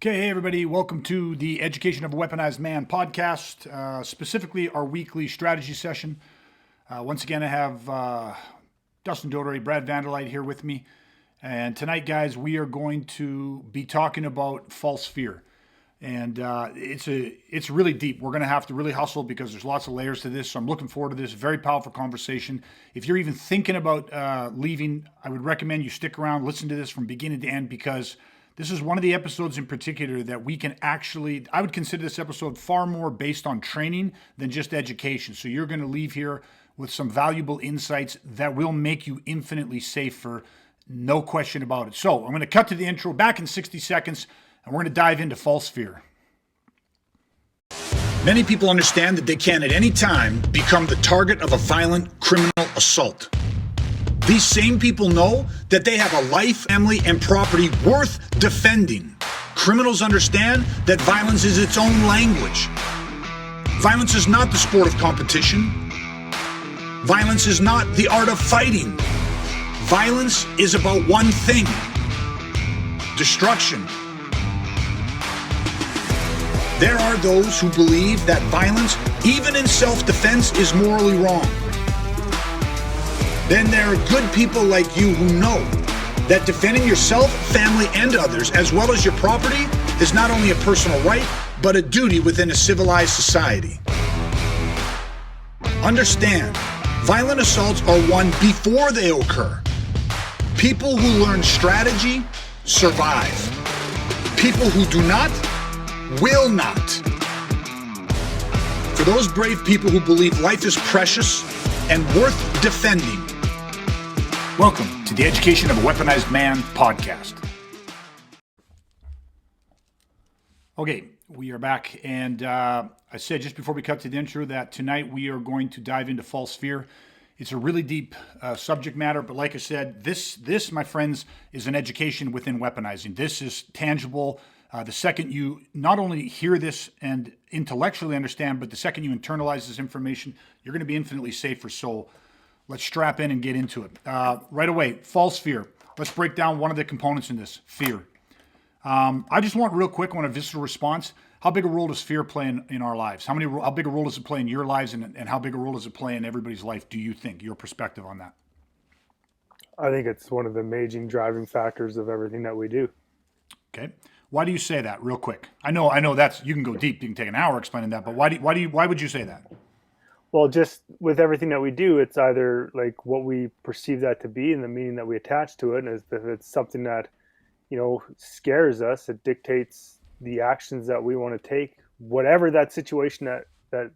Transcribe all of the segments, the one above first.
Okay, hey everybody, welcome to the Education of a Weaponized Man podcast, specifically our weekly strategy session. Once again, I have Dustin Dodery, Brad Vanderlight here with me. And tonight, guys, we are going to be talking about false fear. And it's really deep. We're going to have to really hustle because there's lots of layers to this. So I'm looking forward to this. Very powerful conversation. If you're even thinking about leaving, I would recommend you stick around, listen to this from beginning to end, because this is one of the episodes in particular that we can actually, I would consider this episode far more based on training than just education. So you're going to leave here with some valuable insights that will make you infinitely safer, no question about it. So I'm going to cut to the intro back in 60 seconds, and we're going to dive into false fear. Many people understand that they can at any time become the target of a violent criminal assault. These same people know that they have a life, family, and property worth defending. Criminals understand that violence is its own language. Violence is not the sport of competition. Violence is not the art of fighting. Violence is about one thing: destruction. There are those who believe that violence, even in self-defense, is morally wrong. Then there are good people like you who know that defending yourself, family, and others, as well as your property, is not only a personal right, but a duty within a civilized society. Understand, violent assaults are won before they occur. People who learn strategy survive. People who do not will not. For those brave people who believe life is precious and worth defending, welcome to the Education of a Weaponized Man podcast. Okay, we are back, and I said just before we cut to the intro that tonight we are going to dive into false fear. It's a really deep subject matter, but like I said, this, my friends, is an education within weaponizing. This is tangible. The second you not only hear this and intellectually understand, but the second you internalize this information, you're going to be infinitely safer. So let's strap in and get into it. Right away, false fear. Let's break down one of the components in this, fear. I just want real quick, on a visceral response, how big a role does fear play in our lives? How big a role does it play in your lives, and how big a role does it play in everybody's life, do you think? Your perspective on that? I think it's one of the major driving factors of everything that we do. Okay. Why do you say that real quick? I know that's, you can go deep, you can take an hour explaining that, but why would you say that? Well, just with everything that we do, it's either like what we perceive that to be and the meaning that we attach to it. And if it's something that, scares us, it dictates the actions that we want to take, whatever that situation that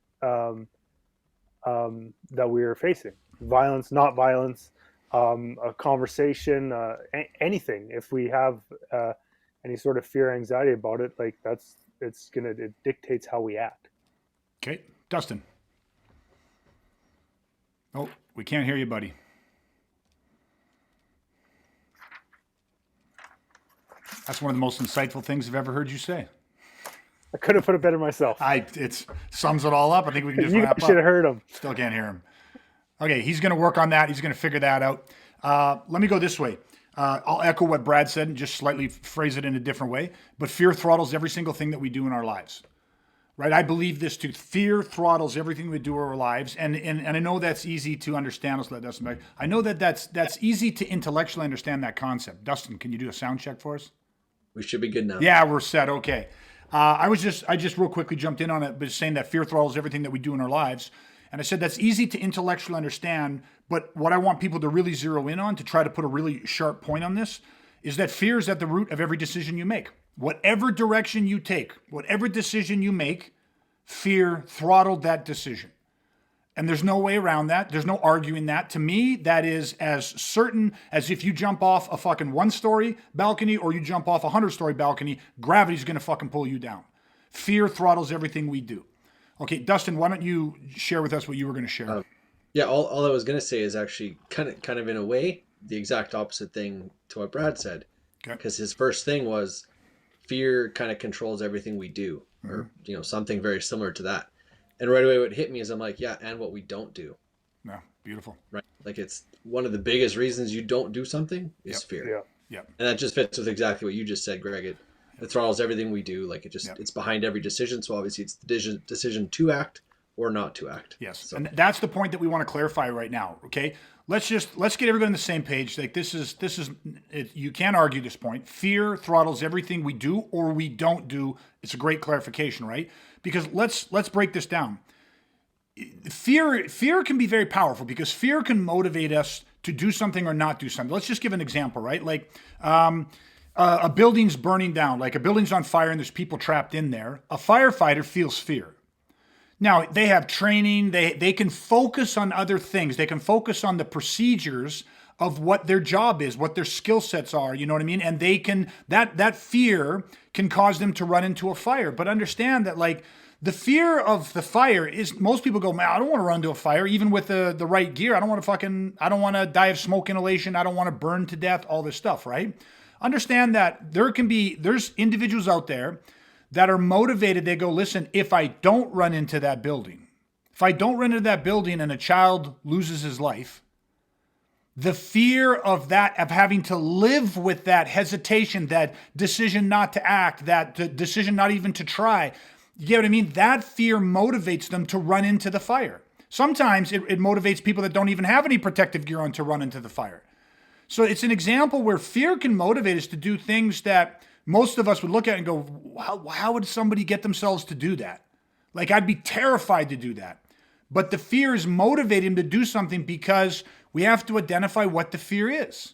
we are facing. Violence, not violence, a conversation, anything. If we have any sort of fear, anxiety about it, like it dictates how we act. Okay, Dustin. Oh, we can't hear you, buddy. That's one of the most insightful things I've ever heard you say. I could have put it better myself. It sums it all up. I think we can just wrap up. You should have heard him. Still can't hear him. Okay, he's going to work on that. He's going to figure that out. Let me go this way. I'll echo what Brad said and just slightly phrase it in a different way. But fear throttles every single thing that we do in our lives. Right? I believe this too. Fear throttles everything we do in our lives. And I know that's easy to understand. Let's let Dustin back. I know that's easy to intellectually understand that concept. Dustin, can you do a sound check for us? We should be good now. Yeah, we're set. Okay. I just real quickly jumped in on it, but saying that fear throttles everything that we do in our lives. And I said that's easy to intellectually understand, but what I want people to really zero in on, to try to put a really sharp point on this, is that fear is at the root of every decision you make. Whatever direction you take, whatever decision you make, fear throttled that decision. And there's no way around that. There's no arguing that. To me, that is as certain as if you jump off a fucking 1-story balcony or you jump off a 100-story balcony, gravity's going to fucking pull you down. Fear throttles everything we do. Okay, Dustin, why don't you share with us what you were going to share? Yeah, all I was going to say is actually kind of in a way the exact opposite thing to what Brad said. Okay. Because his first thing was fear kind of controls everything we do, or something very similar to that. And right away what hit me is I'm like, yeah, and what we don't do. Yeah, beautiful. Right? Like it's one of the biggest reasons you don't do something is fear. Yeah. And that just fits with exactly what you just said, Greg. It throttles everything we do. Like it's behind every decision. So obviously it's the decision to act or not to act. Yes. So. And that's the point that we want to clarify right now. Okay. Let's get everybody on the same page. Like this is you can't argue this point. Fear throttles everything we do or we don't do. It's a great clarification, right? Because let's break this down. Fear can be very powerful because fear can motivate us to do something or not do something. Let's just give an example, right? Like a building's burning down, like a building's on fire and there's people trapped in there. A firefighter feels fear. Now, they have training, they can focus on other things. They can focus on the procedures of what their job is, what their skill sets are, you know what I mean? And they can, that fear can cause them to run into a fire. But understand that like the fear of the fire is, most people go, man, I don't want to run into a fire, even with the right gear. I don't want to die of smoke inhalation. I don't want to burn to death, all this stuff, right? Understand that there's individuals out there that are motivated. They go, listen, if I don't run into that building, and a child loses his life, the fear of that, of having to live with that hesitation, that decision not to act, that decision not even to try, you get what I mean? That fear motivates them to run into the fire. Sometimes it motivates people that don't even have any protective gear on to run into the fire. So it's an example where fear can motivate us to do things that most of us would look at and go, how would somebody get themselves to do that? Like, I'd be terrified to do that. But the fear is motivating them to do something because we have to identify what the fear is.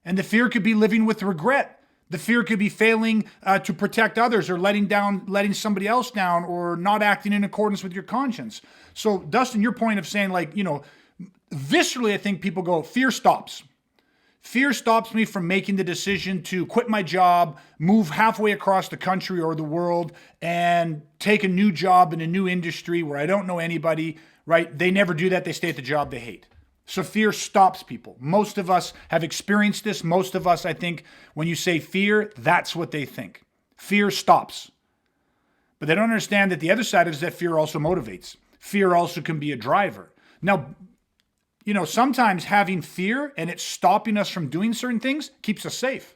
And the fear could be living with regret. The fear could be failing to protect others or letting somebody else down or not acting in accordance with your conscience. So, Dustin, your point of saying, like, viscerally, I think people go, fear stops. Fear stops me from making the decision to quit my job, move halfway across the country or the world, and take a new job in a new industry where I don't know anybody, right? They never do that. They stay at the job they hate. So fear stops people. Most of us have experienced this. Most of us, I think, when you say fear, that's what they think. Fear stops. But they don't understand that the other side is that fear also motivates. Fear also can be a driver. Now, sometimes having fear and it stopping us from doing certain things keeps us safe,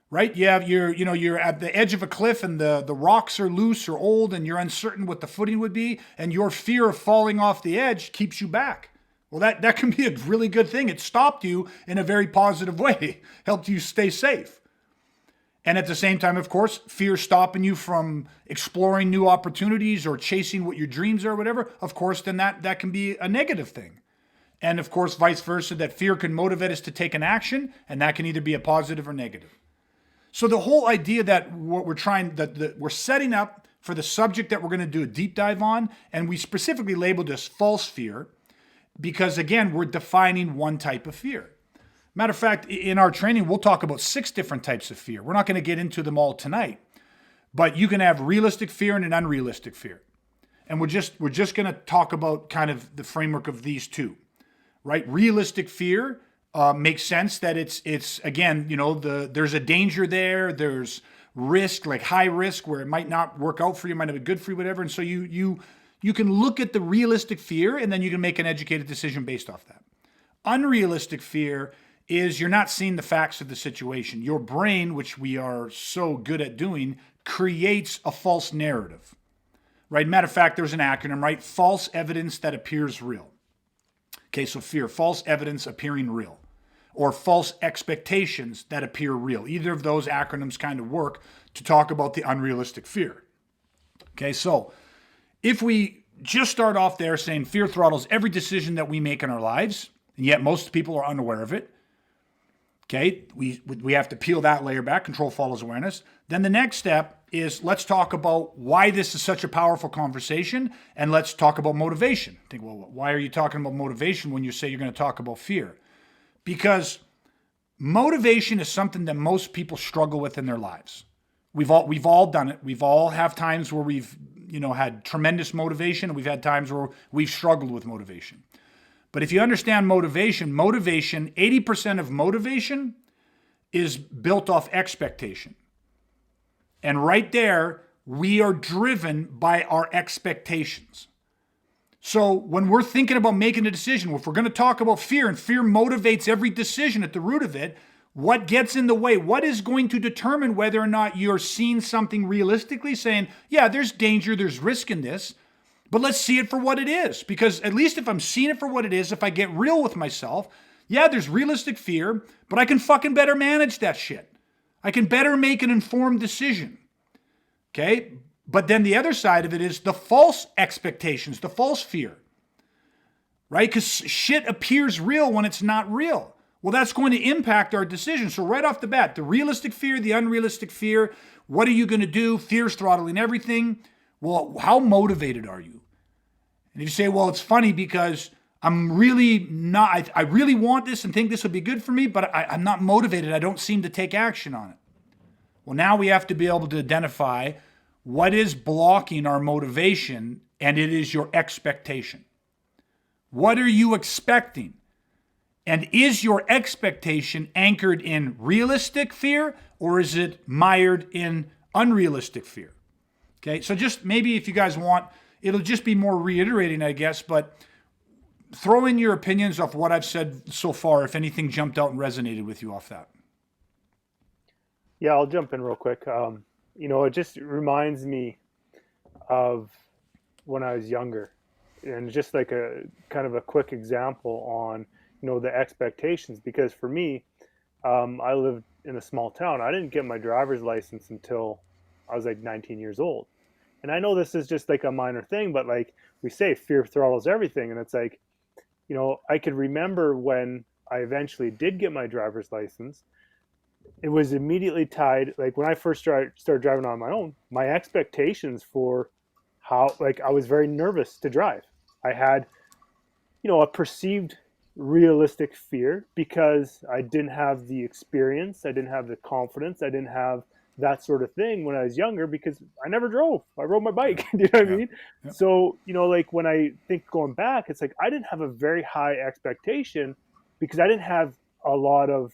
right? You're at the edge of a cliff and the rocks are loose or old and you're uncertain what the footing would be. And your fear of falling off the edge keeps you back. Well, that can be a really good thing. It stopped you in a very positive way, helped you stay safe. And at the same time, of course, fear stopping you from exploring new opportunities or chasing what your dreams are or whatever, of course, then that can be a negative thing. And of course, vice versa, that fear can motivate us to take an action, and that can either be a positive or negative. So the whole idea that what we're trying, that we're setting up for the subject that we're going to do a deep dive on, and we specifically labeled this false fear, because again, we're defining one type of fear. Matter of fact, in our training, we'll talk about 6 different types of fear. We're not going to get into them all tonight, but you can have realistic fear and an unrealistic fear. And we're just going to talk about kind of the framework of these two. Right? Realistic fear makes sense that it's again, there's a danger there. There's risk, like high risk, where it might not work out for you, might not be good for you, whatever. And so you can look at the realistic fear and then you can make an educated decision based off that. Unrealistic fear is you're not seeing the facts of the situation. Your brain, which we are so good at doing, creates a false narrative. Right? Matter of fact, there's an acronym, right? False evidence that appears real. Okay, so fear, false evidence appearing real, or false expectations that appear real. Either of those acronyms kind of work to talk about the unrealistic fear. Okay, so if we just start off there saying fear throttles every decision that we make in our lives, and yet most people are unaware of it, okay, we have to peel that layer back, control follows awareness. Then the next step is let's talk about why this is such a powerful conversation, and let's talk about motivation. Think, well, why are you talking about motivation when you say you're going to talk about fear? Because motivation is something that most people struggle with in their lives. We've all done it. We've all have times where we've had tremendous motivation, and we've had times where we've struggled with motivation. But if you understand motivation, 80% of motivation is built off expectation. And right there, we are driven by our expectations. So when we're thinking about making a decision, if we're going to talk about fear, and fear motivates every decision at the root of it, What gets in the way? What is going to determine whether or not you're seeing something realistically, saying, yeah, there's danger, there's risk in this, but let's see it for what it is. Because at least if I'm seeing it for what it is, if I get real with myself, yeah, there's realistic fear, but I can fucking better manage that shit. I can better make an informed decision. Okay? But then the other side of it is the false expectations, the false fear. Right? Because shit appears real when it's not real. Well, that's going to impact our decision. So right off the bat, the realistic fear, the unrealistic fear, what are you going to do? Fear's throttling everything. Well, how motivated are you? And you say, well, it's funny because I'm really not, I really want this and think this would be good for me, but I'm not motivated. I don't seem to take action on it. Well, now we have to be able to identify what is blocking our motivation, and it is your expectation. What are you expecting? And is your expectation anchored in realistic fear, or is it mired in unrealistic fear? Okay, so just maybe if you guys want, it'll just be more reiterating, I guess, but throw in your opinions of what I've said so far, if anything jumped out and resonated with you off that. Yeah, I'll jump in real quick. It just reminds me of when I was younger, and just like a kind of a quick example on, the expectations. Because for me, I lived in a small town. I didn't get my driver's license until I was like 19 years old. And I know this is just like a minor thing, but like we say, fear throttles everything. And it's like, I could remember when I eventually did get my driver's license, it was immediately tied, like when I first started driving on my own, my expectations for how, like, I was very nervous to drive. I had, a perceived realistic fear because I didn't have the experience, I didn't have the confidence, I didn't have that sort of thing when I was younger because I never drove. I rode my bike. Do you know what I mean? Yeah. So, like when I think going back, it's like I didn't have a very high expectation because I didn't have a lot of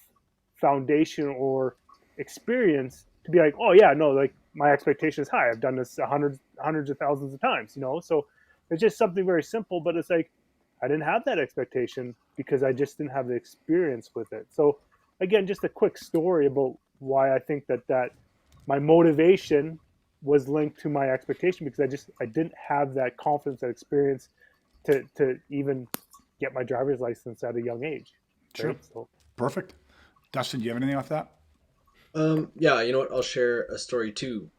foundation or experience to be like, oh yeah, no, like my expectation is high. I've done this hundreds of thousands of times, So it's just something very simple, but it's like I didn't have that expectation because I just didn't have the experience with it. So again, just a quick story about why I think that my motivation was linked to my expectation because I didn't have that confidence, that experience to even get my driver's license at a young age. Right? Sure. So. Perfect. Dustin, do you have anything off that? Yeah, you know what? I'll share a story too.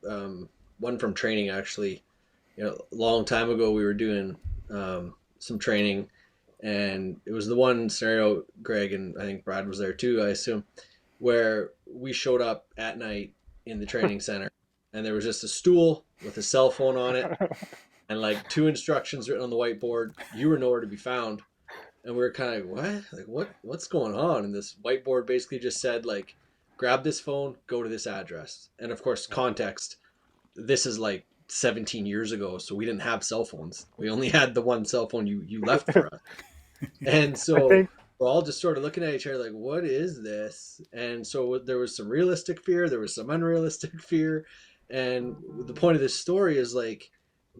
One from training, actually. A long time ago, we were doing some training, and it was the one scenario, Greg, and I think Brad was there too, I assume, where we showed up at night in the training center, and there was just a stool with a cell phone on it, and like 2 instructions written on the whiteboard. You were nowhere to be found. And we were kind of like, what? Like, what's going on? And this whiteboard basically just said, like, grab this phone, go to this address. And of course, context, this is like 17 years ago, so we didn't have cell phones. We only had the one cell phone you left for us. And so we're all just sort of looking at each other like, what is this? And so there was some realistic fear, there was some unrealistic fear. And the point of this story is like,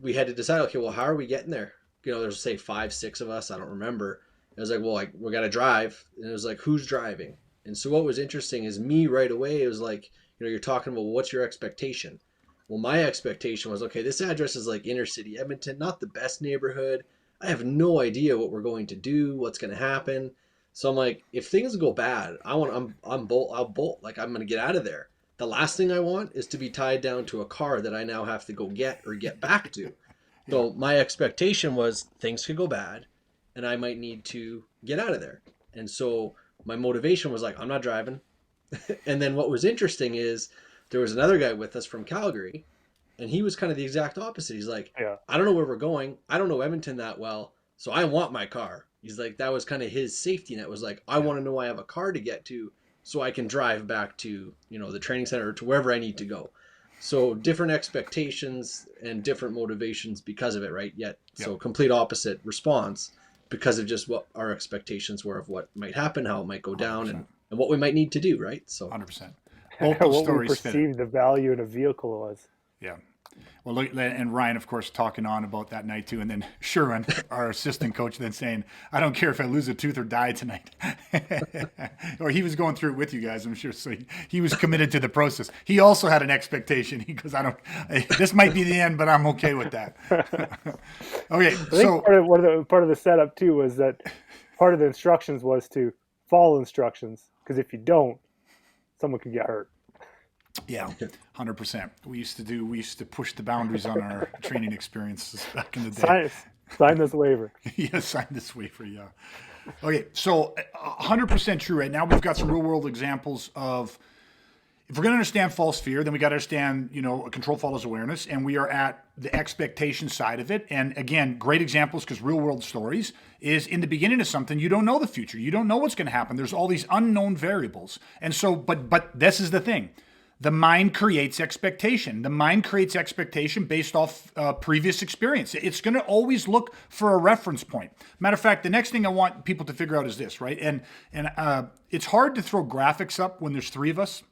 we had to decide, okay, well, how are we getting there? There's say 5, 6 of us, I don't remember. I was like, well, like, we got to drive. And it was like, who's driving? And so what was interesting is me right away, it was like, you're talking about, well, what's your expectation? Well, my expectation was, okay, this address is like inner city Edmonton, not the best neighborhood. I have no idea what we're going to do, what's going to happen. So I'm like, if things go bad, I'll bolt. Like, I'm going to get out of there. The last thing I want is to be tied down to a car that I now have to go get or get back to. So my expectation was things could go bad and I might need to get out of there. And so my motivation was like, I'm not driving. And then what was interesting is there was another guy with us from Calgary, and he was kind of the exact opposite. He's like, I don't know where we're going. I don't know Edmonton that well, so I want my car. He's like, that was kind of his safety net, was like, I want to know I have a car to get to so I can drive back to, the training center or to wherever I need to go. So different expectations and different motivations because of it, right? So complete opposite response because of just what our expectations were of what might happen, how it might go down, and what we might need to do, right? So 100%. What we perceived the value in a vehicle was. Yeah. Well, look, and Ryan, of course, talking on about that night too, and then Sherwin, our assistant coach, then saying, "I don't care if I lose a tooth or die tonight." Or he was going through it with you guys, I'm sure. So he was committed to the process. He also had an expectation. He goes, this might be the end, but I'm okay with that." Okay, I think part of the setup too was that part of the instructions was to follow instructions, because if you don't, someone could get hurt. Yeah, 100%. We used to push the boundaries on our training experiences back in the day. Sign this waiver. Yeah, sign this waiver. Yeah. Okay, so 100% true. Right now, we've got some real world examples of, if we're going to understand false fear, then we got to understand, control follows awareness, and we are at the expectation side of it. And again, great examples, because real world stories is in the beginning of something, you don't know the future, you don't know what's going to happen. There's all these unknown variables, and so, but this is the thing. The mind creates expectation. The mind creates expectation based off previous experience. It's going to always look for a reference point. Matter of fact, the next thing I want people to figure out is this, right? And it's hard to throw graphics up when there's three of us,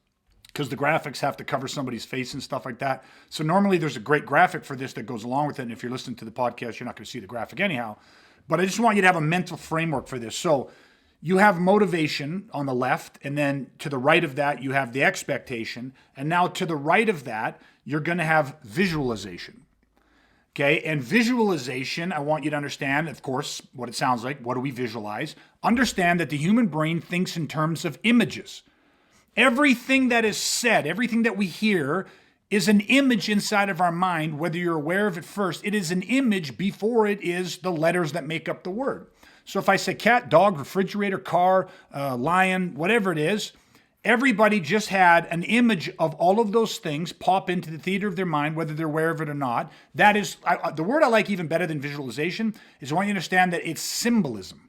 because the graphics have to cover somebody's face and stuff like that. So normally there's a great graphic for this that goes along with it. And if you're listening to the podcast, you're not going to see the graphic anyhow. But I just want you to have a mental framework for this. So you have motivation on the left, and then to the right of that, you have the expectation. And now to the right of that, you're going to have visualization. Okay, and visualization, I want you to understand, of course, what it sounds like. What do we visualize? Understand that the human brain thinks in terms of images. Everything that is said, everything that we hear is an image inside of our mind, whether you're aware of it first. It is an image before it is the letters that make up the word. So if I say cat, dog, refrigerator, car, lion, whatever it is, everybody just had an image of all of those things pop into the theater of their mind, whether they're aware of it or not. That is, the word I like even better than visualization is I want you to understand that it's symbolism.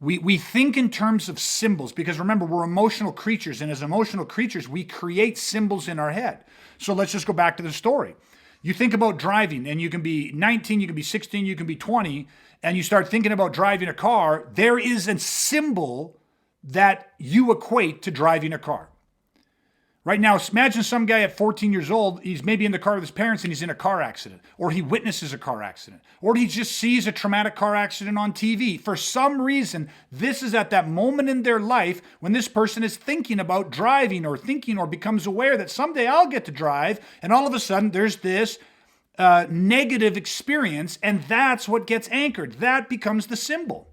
We think in terms of symbols, because remember, we're emotional creatures, and as emotional creatures, we create symbols in our head. So let's just go back to the story. You think about driving, and you can be 19, you can be 16, you can be 20, and you start thinking about driving a car. There is a symbol that you equate to driving a car. Right now, imagine some guy at 14 years old, he's maybe in the car with his parents and he's in a car accident, or he witnesses a car accident, or he just sees a traumatic car accident on TV. For some reason, this is at that moment in their life when this person is thinking about driving, or thinking or becomes aware that someday I'll get to drive, and all of a sudden there's this negative experience, and that's what gets anchored. That becomes the symbol.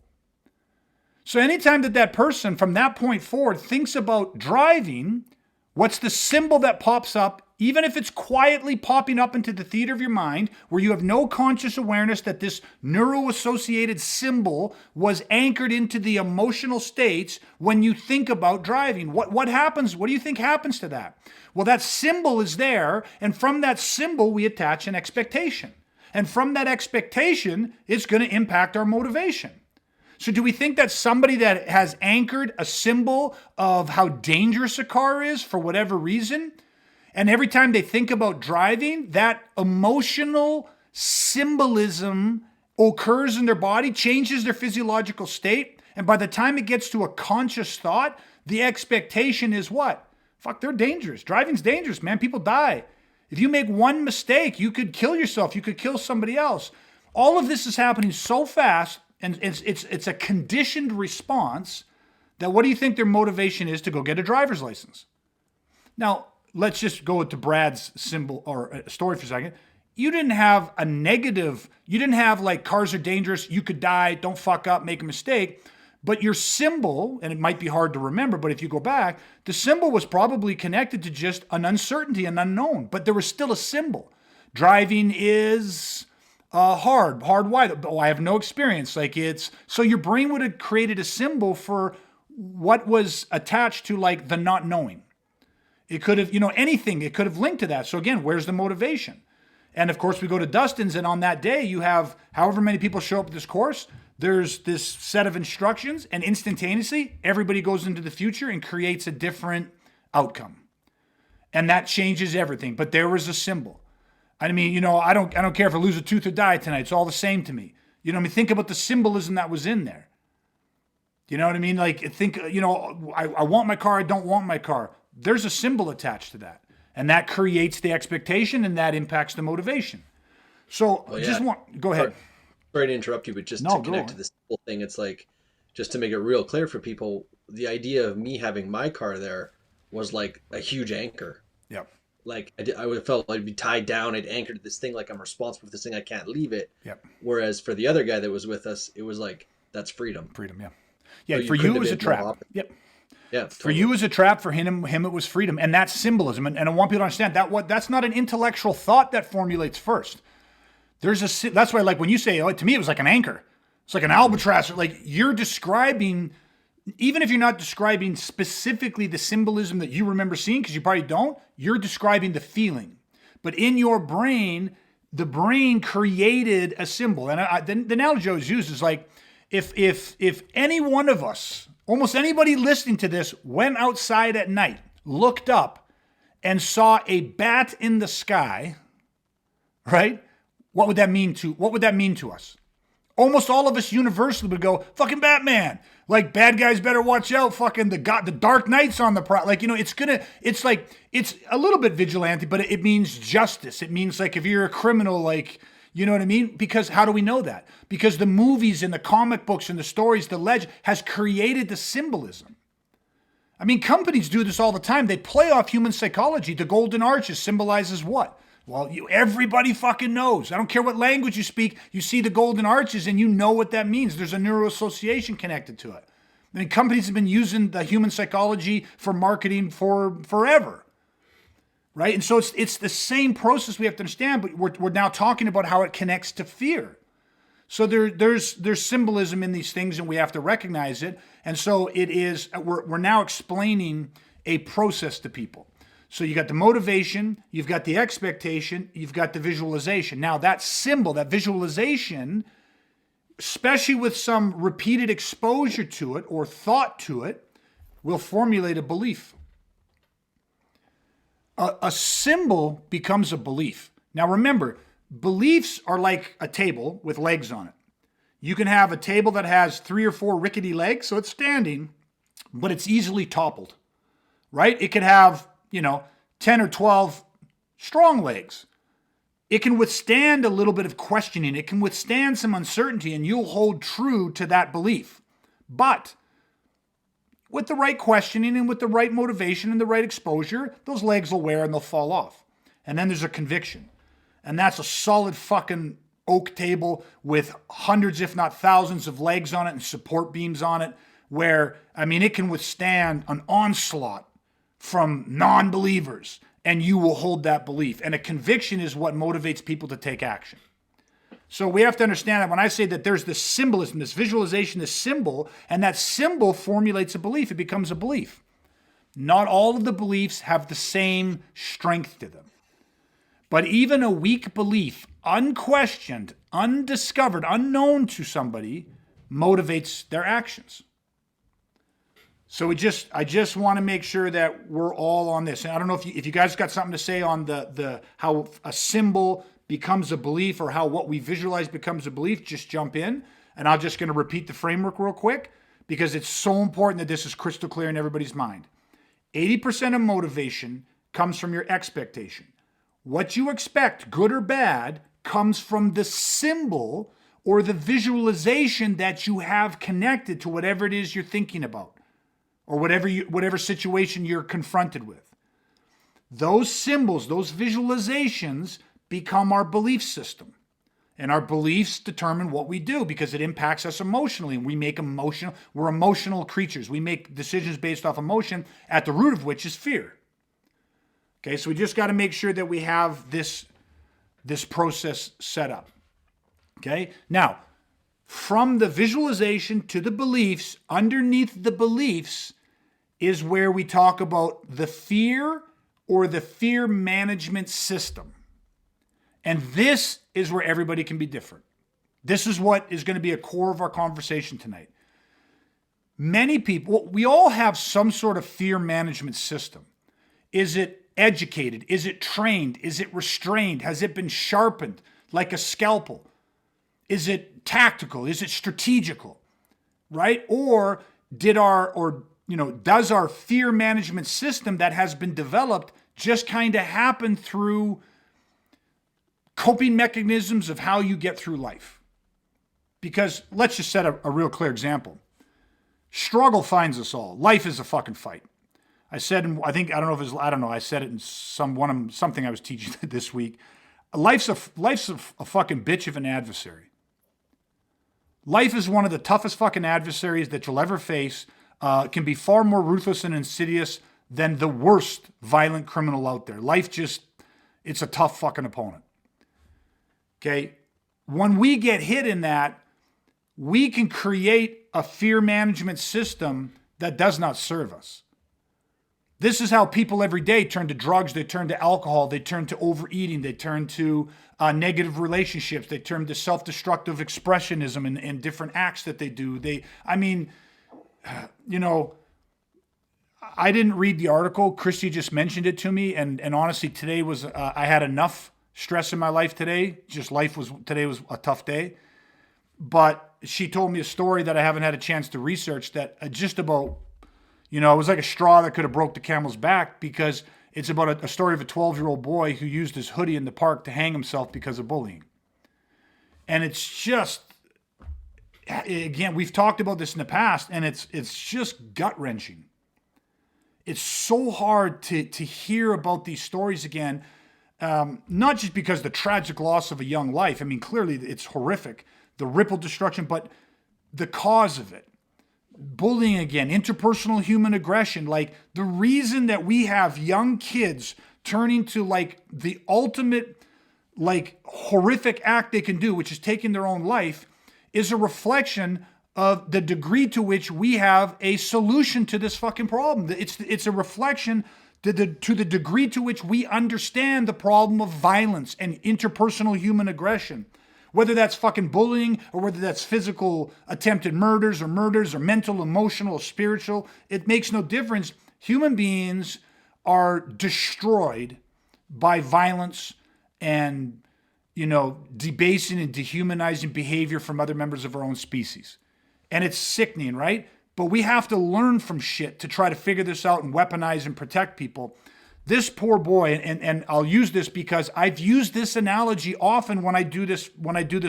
So anytime that person from that point forward thinks about driving, what's the symbol that pops up, even if it's quietly popping up into the theater of your mind, where you have no conscious awareness that this neuro-associated symbol was anchored into the emotional states when you think about driving? What happens? What do you think happens to that? Well, that symbol is there, and from that symbol, we attach an expectation. And from that expectation, it's going to impact our motivation. So do we think that somebody that has anchored a symbol of how dangerous a car is for whatever reason, and every time they think about driving, that emotional symbolism occurs in their body, changes their physiological state, and by the time it gets to a conscious thought, the expectation is what? Fuck, they're dangerous. Driving's dangerous, man. People die. If you make one mistake, you could kill yourself. You could kill somebody else. All of this is happening so fast, and it's a conditioned response, that what do you think their motivation is to go get a driver's license? Now, let's just go to Brad's symbol or story for a second. You didn't have a negative, you didn't have like cars are dangerous, you could die, don't fuck up, make a mistake. But your symbol, and it might be hard to remember, but if you go back, the symbol was probably connected to just an uncertainty, an unknown, but there was still a symbol. Driving is hard wide. Oh, I have no experience. So your brain would have created a symbol for what was attached to like the not knowing. It could have, anything, it could have linked to that. So again, where's the motivation? And of course we go to Dustin's, and on that day you have however many people show up at this course, there's this set of instructions, and instantaneously everybody goes into the future and creates a different outcome. And that changes everything. But there was a symbol. I mean, I don't care if I lose a tooth or die tonight. It's all the same to me. Think about the symbolism that was in there. You know what I mean? Like, think, I want my car, I don't want my car. There's a symbol attached to that. And that creates the expectation, and that impacts the motivation. So go ahead. Sorry to interrupt you, but just to connect to this whole thing, it's like, just to make it real clear for people, the idea of me having my car there was like a huge anchor. Yep. Like I would have felt I'd be tied down. I'd anchored to this thing. Like I'm responsible for this thing. I can't leave it. Yep. Whereas for the other guy that was with us, it was like, that's freedom. Freedom. Yeah. Yeah. So for you, it was a trap. Yep. Yeah. Totally. For you, it was a trap. For him, it was freedom. And that's symbolism. And I want people to understand that's not an intellectual thought that formulates first. That's why, like, when you say, oh, to me, it was like an anchor. It's like an albatross. Like, you're describing, even if you're not describing specifically the symbolism that you remember seeing, because you probably don't, you're describing the feeling. But in your brain, the brain created a symbol. And the analogy I always use is like, if any one of us, almost anybody listening to this, went outside at night, looked up, and saw a bat in the sky, right? What would that mean to us? Almost all of us universally would go, fucking Batman. Like, bad guys better watch out. Fucking the Dark Knight's on the like, it's a little bit vigilante, but it means justice. It means, like, if you're a criminal, like, you know what I mean? Because how do we know that? Because the movies and the comic books and the stories, the legend has created the symbolism. I mean, companies do this all the time. They play off human psychology. The golden arches symbolizes what? Well, everybody fucking knows. I don't care what language you speak. You see the golden arches and you know what that means. There's a neuro-association connected to it. I mean, companies have been using the human psychology for marketing for forever, right? And so it's the same process we have to understand, but we're now talking about how it connects to fear. So there's symbolism in these things, and we have to recognize it. And so we're now explaining a process to people. So you got the motivation, you've got the expectation, you've got the visualization. Now that symbol, that visualization, especially with some repeated exposure to it or thought to it, will formulate a belief. A symbol becomes a belief. Now remember, beliefs are like a table with legs on it. You can have a table that has 3 or 4 rickety legs, so it's standing, but it's easily toppled, right? It could have 10 or 12 strong legs. It can withstand a little bit of questioning. It can withstand some uncertainty, and you'll hold true to that belief. But with the right questioning and with the right motivation and the right exposure, those legs will wear and they'll fall off. And then there's a conviction. And that's a solid fucking oak table with hundreds, if not thousands, of legs on it and support beams on it, where, it can withstand an onslaught from non-believers, and you will hold that belief. And a conviction is what motivates people to take action. So we have to understand that when I say that there's this symbolism, this visualization, this symbol, and that symbol formulates a belief, it becomes a belief. Not all of the beliefs have the same strength to them. But even a weak belief, unquestioned, undiscovered, unknown to somebody, motivates their actions. So I just want to make sure that we're all on this. And I don't know if you guys got something to say on the how a symbol becomes a belief, or how what we visualize becomes a belief. Just jump in, and I'm just going to repeat the framework real quick, because it's so important that this is crystal clear in everybody's mind. 80% of motivation comes from your expectation. What you expect, good or bad, comes from the symbol or the visualization that you have connected to whatever it is you're thinking about, or whatever situation you're confronted with. Those symbols, those visualizations become our belief system. And our beliefs determine what we do, because it impacts us emotionally. We're emotional creatures. We make decisions based off emotion, at the root of which is fear. Okay, so we just got to make sure that we have this process set up. Okay, now, from the visualization to the beliefs, underneath the beliefs is where we talk about the fear or the fear management system. And this is where everybody can be different. This is what is going to be a core of our conversation tonight. Many people, we all have some sort of fear management system. Is it educated? Is it trained? Is it restrained? Has it been sharpened like a scalpel? Is it tactical? Is it strategical? Right? Or does our fear management system that has been developed just kind of happen through coping mechanisms of how you get through life. Because let's just set a real clear example. Struggle finds us all. Life is a fucking fight. I said, I said it in something I was teaching this week. Life's a fucking bitch of an adversary. Life is one of the toughest fucking adversaries that you'll ever face. Can be far more ruthless and insidious than the worst violent criminal out there. Life it's a tough fucking opponent. Okay? When we get hit in that, we can create a fear management system that does not serve us. This is how people every day turn to drugs, they turn to alcohol, they turn to overeating, they turn to negative relationships, they turn to self-destructive expressionism and different acts that they do. I didn't read the article. Christy just mentioned it to me, and honestly, today was I had enough stress in my life today. Today was a tough day. But she told me a story that I haven't had a chance to research that just about, it was like a straw that could have broke the camel's back, because it's about a story of a 12-year-old boy who used his hoodie in the park to hang himself because of bullying. And it's just, again, we've talked about this in the past, and it's just gut-wrenching. It's so hard to hear about these stories again, not just because the tragic loss of a young life. I mean, clearly it's horrific, the ripple destruction, but the cause of it. Bullying again, interpersonal human aggression, like the reason that we have young kids turning to like the ultimate like horrific act they can do, which is taking their own life, is a reflection of the degree to which we have a solution to this fucking problem. It's a reflection to the degree to which we understand the problem of violence and interpersonal human aggression. Whether that's fucking bullying or whether that's physical attempted murders or mental, emotional, or spiritual, it makes no difference. Human beings are destroyed by violence and, debasing and dehumanizing behavior from other members of our own species. And it's sickening, right? But we have to learn from shit to try to figure this out and weaponize and protect people. This poor boy, and I'll use this because I've used this analogy often when I do this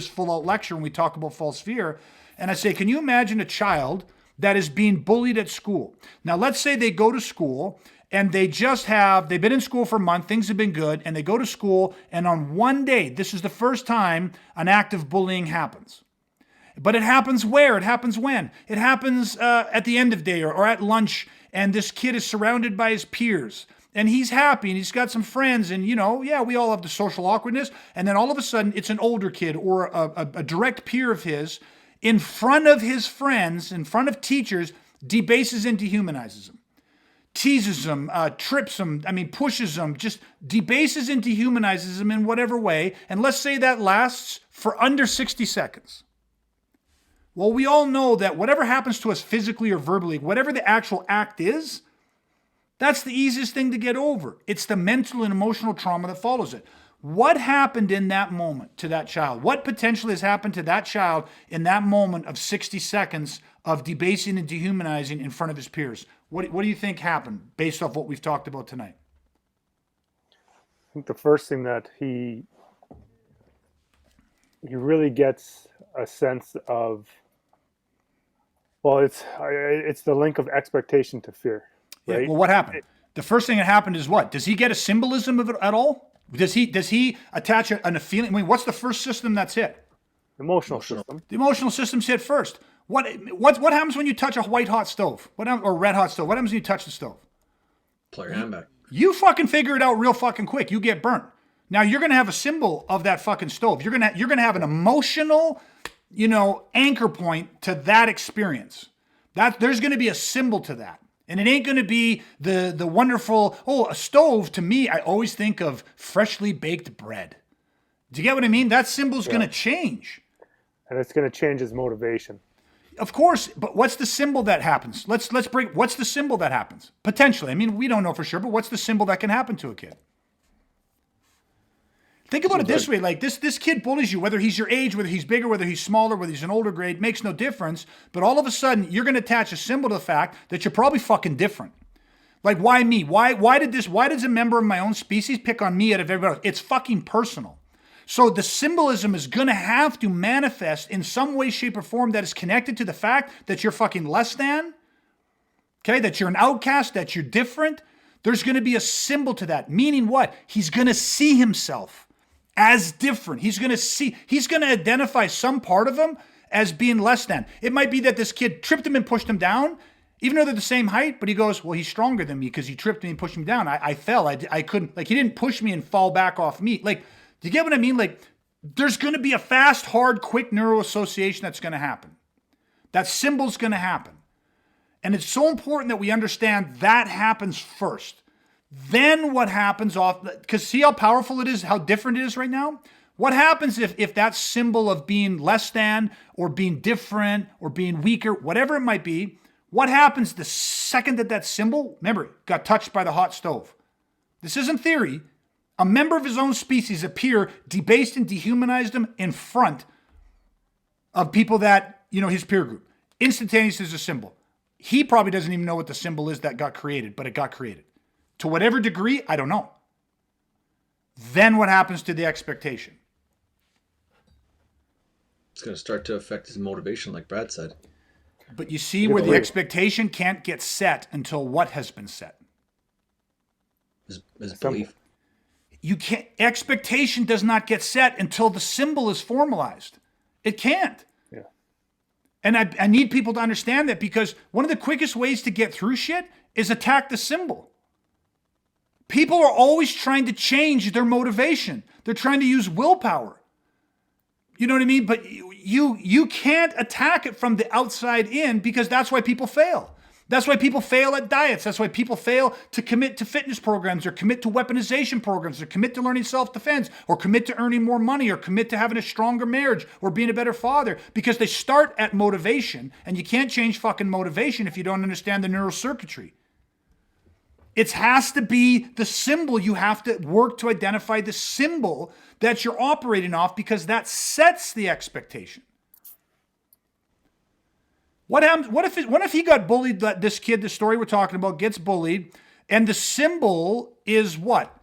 full-out lecture when we talk about false fear. And I say, can you imagine a child that is being bullied at school? Now, let's say they go to school and they've been in school for a month, things have been good, and they go to school, and on one day, this is the first time an act of bullying happens. But it happens where? It happens when? It happens at the end of day or at lunch, and this kid is surrounded by his peers. And he's happy, and he's got some friends, and we all have the social awkwardness. And then all of a sudden, it's an older kid or a direct peer of his in front of his friends, in front of teachers, debases and dehumanizes them, teases them, trips them, pushes them, just debases and dehumanizes them in whatever way. And let's say that lasts for under 60 seconds. Well, we all know that whatever happens to us physically or verbally, whatever the actual act is, that's the easiest thing to get over. It's the mental and emotional trauma that follows it. What happened in that moment to that child? What potentially has happened to that child in that moment of 60 seconds of debasing and dehumanizing in front of his peers? What do you think happened based off what we've talked about tonight? I think the first thing that he really gets a sense of, well, it's the link of expectation to fear. Right? Yeah, well, what happened? The first thing that happened is what? Does he get a symbolism of it at all? Does he attach a feeling? What's the first system that's hit? Emotional system. The emotional system's hit first. What happens when you touch a white hot stove? Or red hot stove? What happens when you touch the stove? Pull your hand back. You fucking figure it out real fucking quick. You get burnt. Now you're gonna have a symbol of that fucking stove. You're gonna have an emotional, anchor point to that experience. That there's gonna be a symbol to that. And it ain't going to be the wonderful, a stove. To me, I always think of freshly baked bread. Do you get what I mean? That symbol's going to change. And it's going to change his motivation. Of course, but what's the symbol that happens? What's the symbol that happens? Potentially. We don't know for sure, but what's the symbol that can happen to a kid? Think about it this way, like this kid bullies you, whether he's your age, whether he's bigger, whether he's smaller, whether he's an older grade, makes no difference. But all of a sudden, you're going to attach a symbol to the fact that you're probably fucking different. Like, why me? Why does a member of my own species pick on me out of everybody else? It's fucking personal. So the symbolism is going to have to manifest in some way, shape, or form that is connected to the fact that you're fucking less than, okay, that you're an outcast, that you're different. There's going to be a symbol to that, meaning what? He's going to see himself as different. He's going to identify some part of him as being less than. It might be that this kid tripped him and pushed him down, even though they're the same height, but he goes, well, he's stronger than me because he tripped me and pushed me down. I fell. I couldn't, like, he didn't push me and fall back off me. Like, do you get what I mean? Like, there's going to be a fast, hard, quick neuroassociation that's going to happen. That symbol's going to happen. And it's so important that we understand that happens first. Then what happens because see how powerful it is, how different it is right now? What happens if that symbol of being less than or being different or being weaker, whatever it might be, what happens the second that symbol, remember, got touched by the hot stove? This isn't theory. A member of his own species appear, debased and dehumanized him in front of people that, his peer group. Instantaneous is a symbol. He probably doesn't even know what the symbol is that got created, but it got created. To whatever degree, I don't know. Then what happens to the expectation? It's going to start to affect his motivation, like Brad said. But you see where the expectation can't get set until what has been set? His belief. Expectation does not get set until the symbol is formalized. It can't. Yeah. And I need people to understand that, because one of the quickest ways to get through shit is attack the symbol. People are always trying to change their motivation. They're trying to use willpower. You know what I mean? But you can't attack it from the outside in, because that's why people fail. That's why people fail at diets. That's why people fail to commit to fitness programs, or commit to weaponization programs, or commit to learning self-defense, or commit to earning more money, or commit to having a stronger marriage, or being a better father, because they start at motivation, and you can't change fucking motivation if you don't understand the neurocircuitry. It has to be the symbol. You have to work to identify the symbol that you're operating off, because that sets the expectation. What happens? What if he got bullied? This kid, the story we're talking about, gets bullied, and the symbol is what?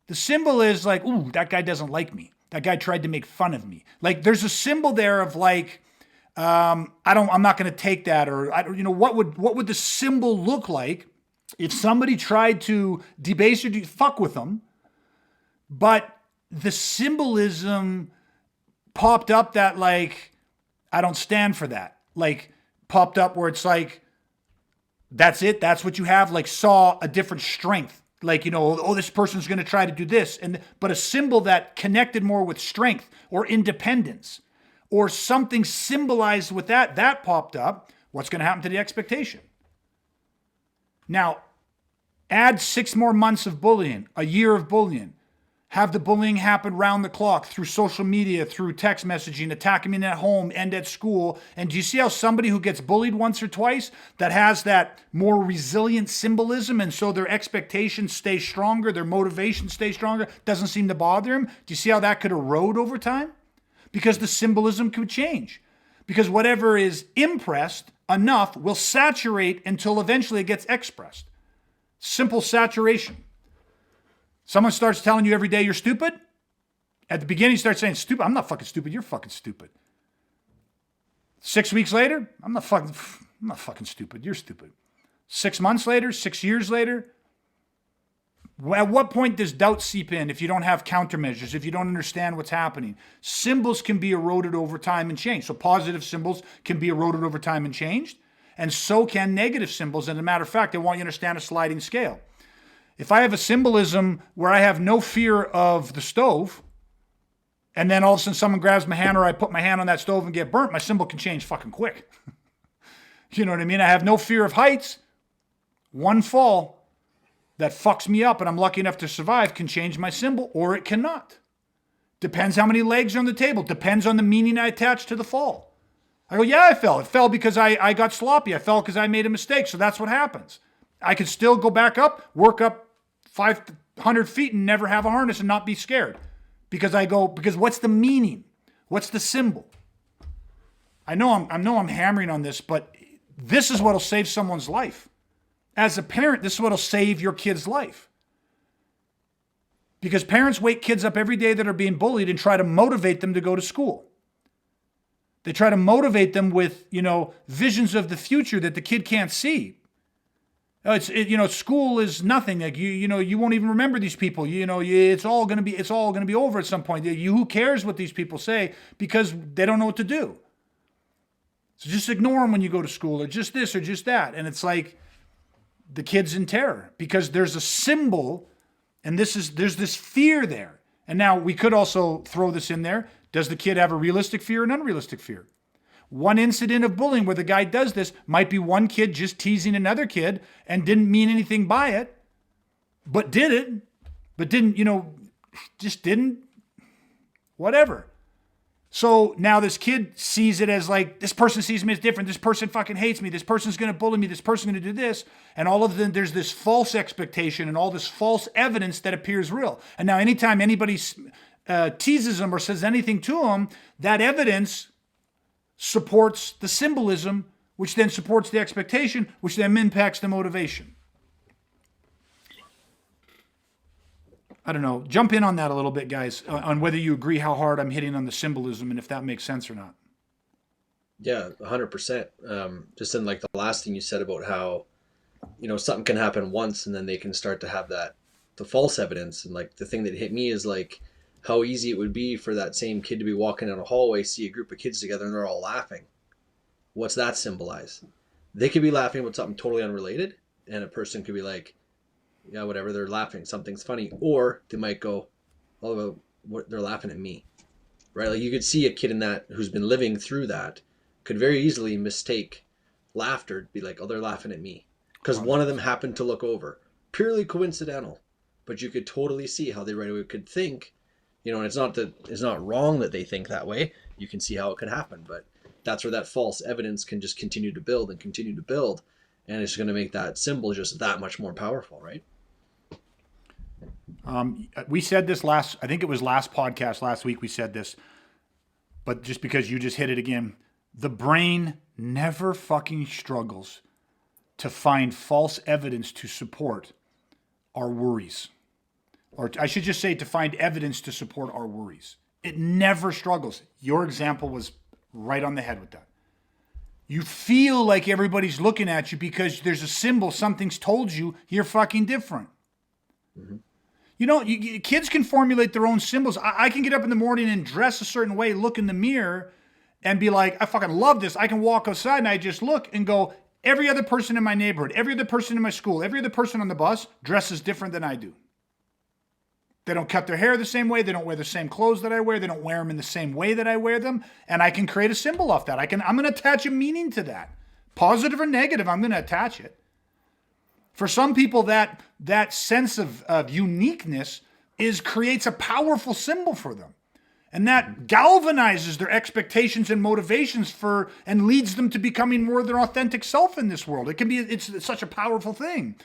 The symbol is like, ooh, that guy doesn't like me. That guy tried to make fun of me. Like, there's a symbol there of like, I'm not going to take that, or what would the symbol look like if somebody tried to debase or fuck with them, but the symbolism popped up that, like, I don't stand for that. Like, popped up where it's like, that's it. That's what you have. Like, saw a different strength. Like, this person's going to try to do this. But a symbol that connected more with strength or independence or something symbolized with that popped up. What's going to happen to the expectation? Now, add 6 more months of bullying, a year of bullying. Have the bullying happen round the clock through social media, through text messaging, attacking me at home and at school. And do you see how somebody who gets bullied once or twice, that has that more resilient symbolism, and so their expectations stay stronger, their motivation stays stronger, doesn't seem to bother him? Do you see how that could erode over time? Because the symbolism could change. Because whatever is impressed enough will saturate until eventually it gets expressed. Simple saturation. Someone starts telling you every day you're stupid. At the beginning, you start saying, stupid. I'm not fucking stupid. You're fucking stupid. 6 weeks later, I'm not fucking stupid. You're stupid. 6 months later, 6 years later. At what point does doubt seep in if you don't have countermeasures, if you don't understand what's happening? Symbols can be eroded over time and changed. So positive symbols can be eroded over time and changed. And so can negative symbols. And as a matter of fact, I want you to understand a sliding scale. If I have a symbolism where I have no fear of the stove, and then all of a sudden someone grabs my hand, or I put my hand on that stove and get burnt, my symbol can change fucking quick. You know what I mean? I have no fear of heights. One fall that fucks me up and I'm lucky enough to survive can change my symbol, or it cannot. Depends how many legs are on the table. Depends on the meaning I attach to the fall. I go, yeah, I fell. It fell because I got sloppy. I fell because I made a mistake. So that's what happens. I could still go back up, work up 500 feet and never have a harness and not be scared. Because what's the meaning? What's the symbol? I know I'm hammering on this, but this is what'll save someone's life. as a parent, this is what'll save your kid's life. Because parents wake kids up every day that are being bullied and try to motivate them to go to school. They try to motivate them with, visions of the future that the kid can't see. School is nothing. Like you won't even remember these people. It's all gonna be over at some point. Who cares what these people say, because they don't know what to do. So just ignore them when you go to school, or just this or just that. And it's like the kid's in terror because there's a symbol, and there's this fear there. And now we could also throw this in there. Does the kid have a realistic fear and unrealistic fear? One incident of bullying where the guy does this might be one kid just teasing another kid and didn't mean anything by it, but didn't, just didn't, whatever. So now this kid sees it as like, this person sees me as different. This person fucking hates me. This person's going to bully me. This person's going to do this. And all of them, there's this false expectation and all this false evidence that appears real. And now anytime anybody teases them or says anything to them, that evidence supports the symbolism, which then supports the expectation, which then impacts the motivation. I don't know. Jump in on that a little bit, guys, on whether you agree how hard I'm hitting on the symbolism and if that makes sense or not. Yeah, 100%. Just in like the last thing you said about how, something can happen once and then they can start to have the false evidence. And like the thing that hit me is like how easy it would be for that same kid to be walking down a hallway, see a group of kids together and they're all laughing. What's that symbolize? They could be laughing about something totally unrelated, and a person could be like, yeah, whatever, they're laughing, something's funny. Or they might go, oh, what, they're laughing at me, right? Like you could see a kid in that who's been living through that could very easily mistake laughter, be like, oh, they're laughing at me. Because one of them happened to look over. Purely coincidental. But you could totally see how they right away could think, and it's not wrong that they think that way. You can see how it could happen, but that's where that false evidence can just continue to build and continue to build. And it's going to make that symbol just that much more powerful, right? We said this last podcast last week, we said this, but just because you just hit it again, the brain never fucking struggles to find false evidence to support our worries. Or I should just say to find evidence to support our worries. It never struggles. Your example was right on the head with that. You feel like everybody's looking at you because there's a symbol, something's told you you're fucking different. Mm-hmm. Kids can formulate their own symbols. I can get up in the morning and dress a certain way, look in the mirror, and be like, I fucking love this. I can walk outside and I just look and go, every other person in my neighborhood, every other person in my school, every other person on the bus dresses different than I do. They don't cut their hair the same way. They don't wear the same clothes that I wear. They don't wear them in the same way that I wear them. And I can create a symbol off that. I'm going to attach a meaning to that. Positive or negative, I'm going to attach it. For some people, that sense of uniqueness creates a powerful symbol for them. And that galvanizes their expectations and motivations and leads them to becoming more of their authentic self in this world. It's such a powerful thing.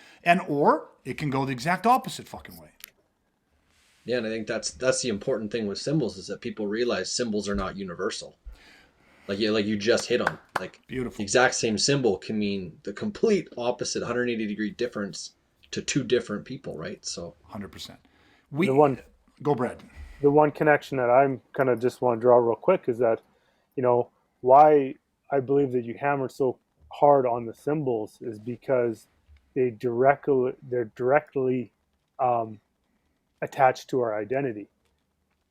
Or it can go the exact opposite fucking way. Yeah, and I think that's the important thing with symbols is that people realize symbols are not universal. Like you just hit on. Like beautiful. The exact same symbol can mean the complete opposite 180-degree difference to two different people, right? So 100%. Go, Brad. The one connection that I'm kind of just want to draw real quick is that, why I believe that you hammer so hard on the symbols is because they're directly attached to our identity.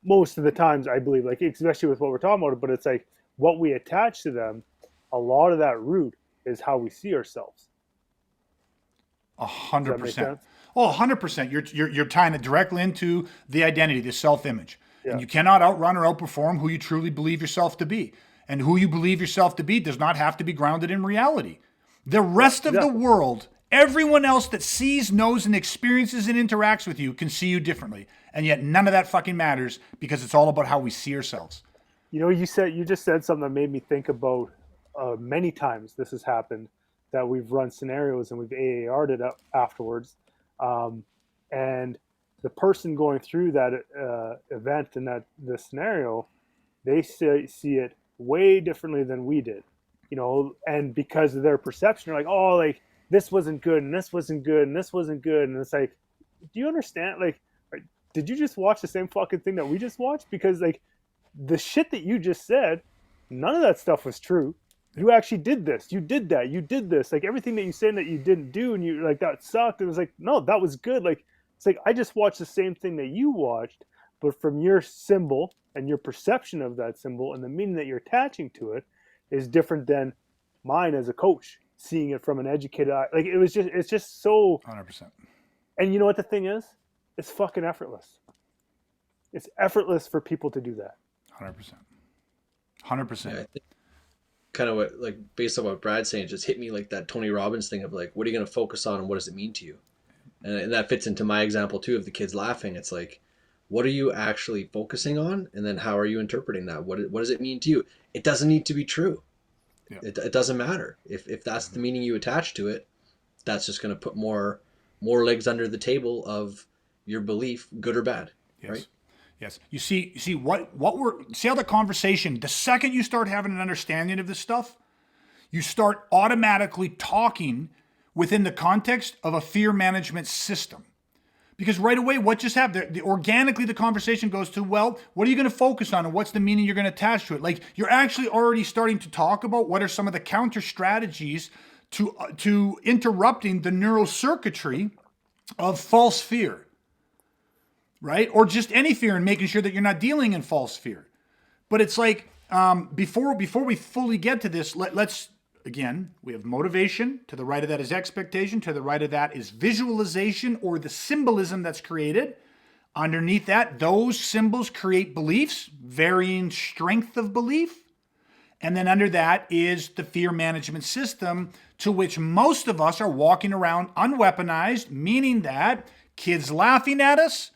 Most of the times, I believe, like especially with what we're talking about, but it's like what we attach to them. A lot of that root is how we see ourselves. 100%. Oh, 100%. You're tying it directly into the identity, the self-image. Yeah. And you cannot outrun or outperform who you truly believe yourself to be. And who you believe yourself to be does not have to be grounded in reality. The rest of the world, everyone else that sees, knows, and experiences and interacts with you can see you differently. And yet none of that fucking matters because it's all about how we see ourselves. You just said something that made me think about many times this has happened, that we've run scenarios and we've AAR'd it up afterwards. And the person going through that event and the scenario, they see it way differently than we did, and because of their perception, they're like, oh, like this wasn't good and this wasn't good and this wasn't good. And it's like, do you understand? Like, did you just watch the same fucking thing that we just watched? Because like the shit that you just said, none of that stuff was true. You actually did this. You did that. You did this. Like everything that you said that you didn't do and you like that sucked. It was like, no, that was good. Like it's like I just watched the same thing that you watched, but from your symbol and your perception of that symbol and the meaning that you're attaching to it is different than mine as a coach, seeing it from an educated eye. Like it's just so 100%. And you know what the thing is? It's fucking effortless. It's effortless for people to do that. 100%. 100%. Yeah, I think kind of what, like, based on what Brad's saying, just hit me like that Tony Robbins thing of like, what are you going to focus on and what does it mean to you? And that fits into my example too of the kids laughing. It's like, what are you actually focusing on? And then how are you interpreting that? What does it mean to you? It doesn't need to be true. Yeah. It doesn't matter. If that's the meaning you attach to it, that's just going to put more legs under the table of your belief, good or bad. Yes. Right? Yes. You see how the conversation, the second you start having an understanding of this stuff, you start automatically talking within the context of a fear management system. Because right away, what just happened? Organically, the conversation goes to, well, what are you going to focus on and what's the meaning you're going to attach to it? Like you're actually already starting to talk about what are some of the counter strategies to interrupting the neural circuitry of false fear. Right? Or just any fear and making sure that you're not dealing in false fear. But it's like, before we fully get to this, let's, again, we have motivation. To the right of that is expectation. To the right of that is visualization or the symbolism that's created. Underneath that, those symbols create beliefs, varying strength of belief. And then under that is the fear management system to which most of us are walking around unweaponized, meaning that kids laughing at us,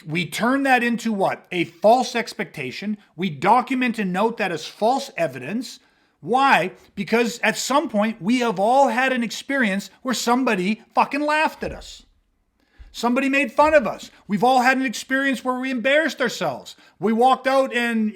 we turn that into what? A false expectation. We document and note that as false evidence. Why? Because at some point, we have all had an experience where somebody fucking laughed at us. Somebody made fun of us. We've all had an experience where we embarrassed ourselves. We walked out and,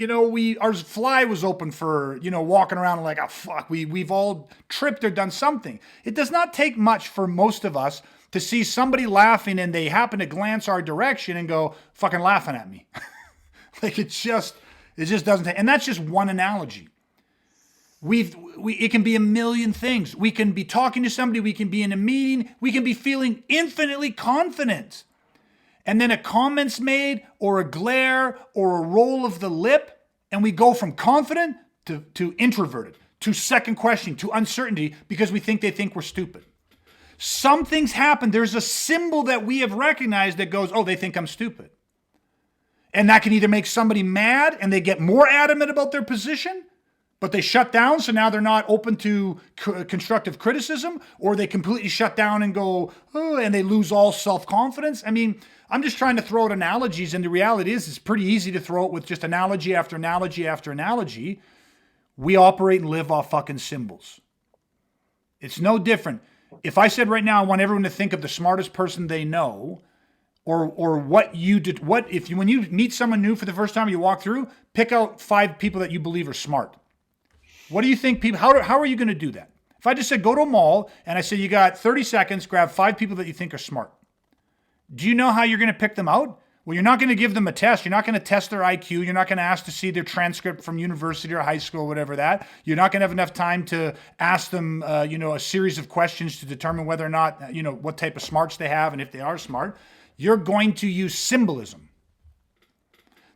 our fly was open for, walking around like, oh, fuck, we've all tripped or done something. It does not take much for most of us to see somebody laughing and they happen to glance our direction and go, fucking laughing at me. Like it just doesn't take, and that's just one analogy. It can be a million things. We can be talking to somebody, we can be in a meeting, we can be feeling infinitely confident. And then a comment's made or a glare or a roll of the lip, and we go from confident to introverted, to second questioning, to uncertainty because we think they think we're stupid. Something's happened. There's a symbol that we have recognized that goes, oh, they think I'm stupid. And that can either make somebody mad and they get more adamant about their position, but they shut down, so now they're not open to constructive criticism, or they completely shut down and go, oh, and they lose all self-confidence. I mean, I'm just trying to throw out analogies, and the reality is it's pretty easy to throw it with just analogy after analogy after analogy. We operate and live off fucking symbols. It's no different. If I said right now, I want everyone to think of the smartest person they know, or what you did, when you meet someone new for the first time, you walk through, pick out 5 people that you believe are smart. What do you think people, how are you going to do that? If I just said, go to a mall and I said, you got 30 seconds, grab 5 people that you think are smart. Do you know how you're going to pick them out? Well, you're not going to give them a test. You're not going to test their IQ. You're not going to ask to see their transcript from university or high school, whatever that. You're not going to have enough time to ask them, a series of questions to determine whether or not, what type of smarts they have and if they are smart. You're going to use symbolism.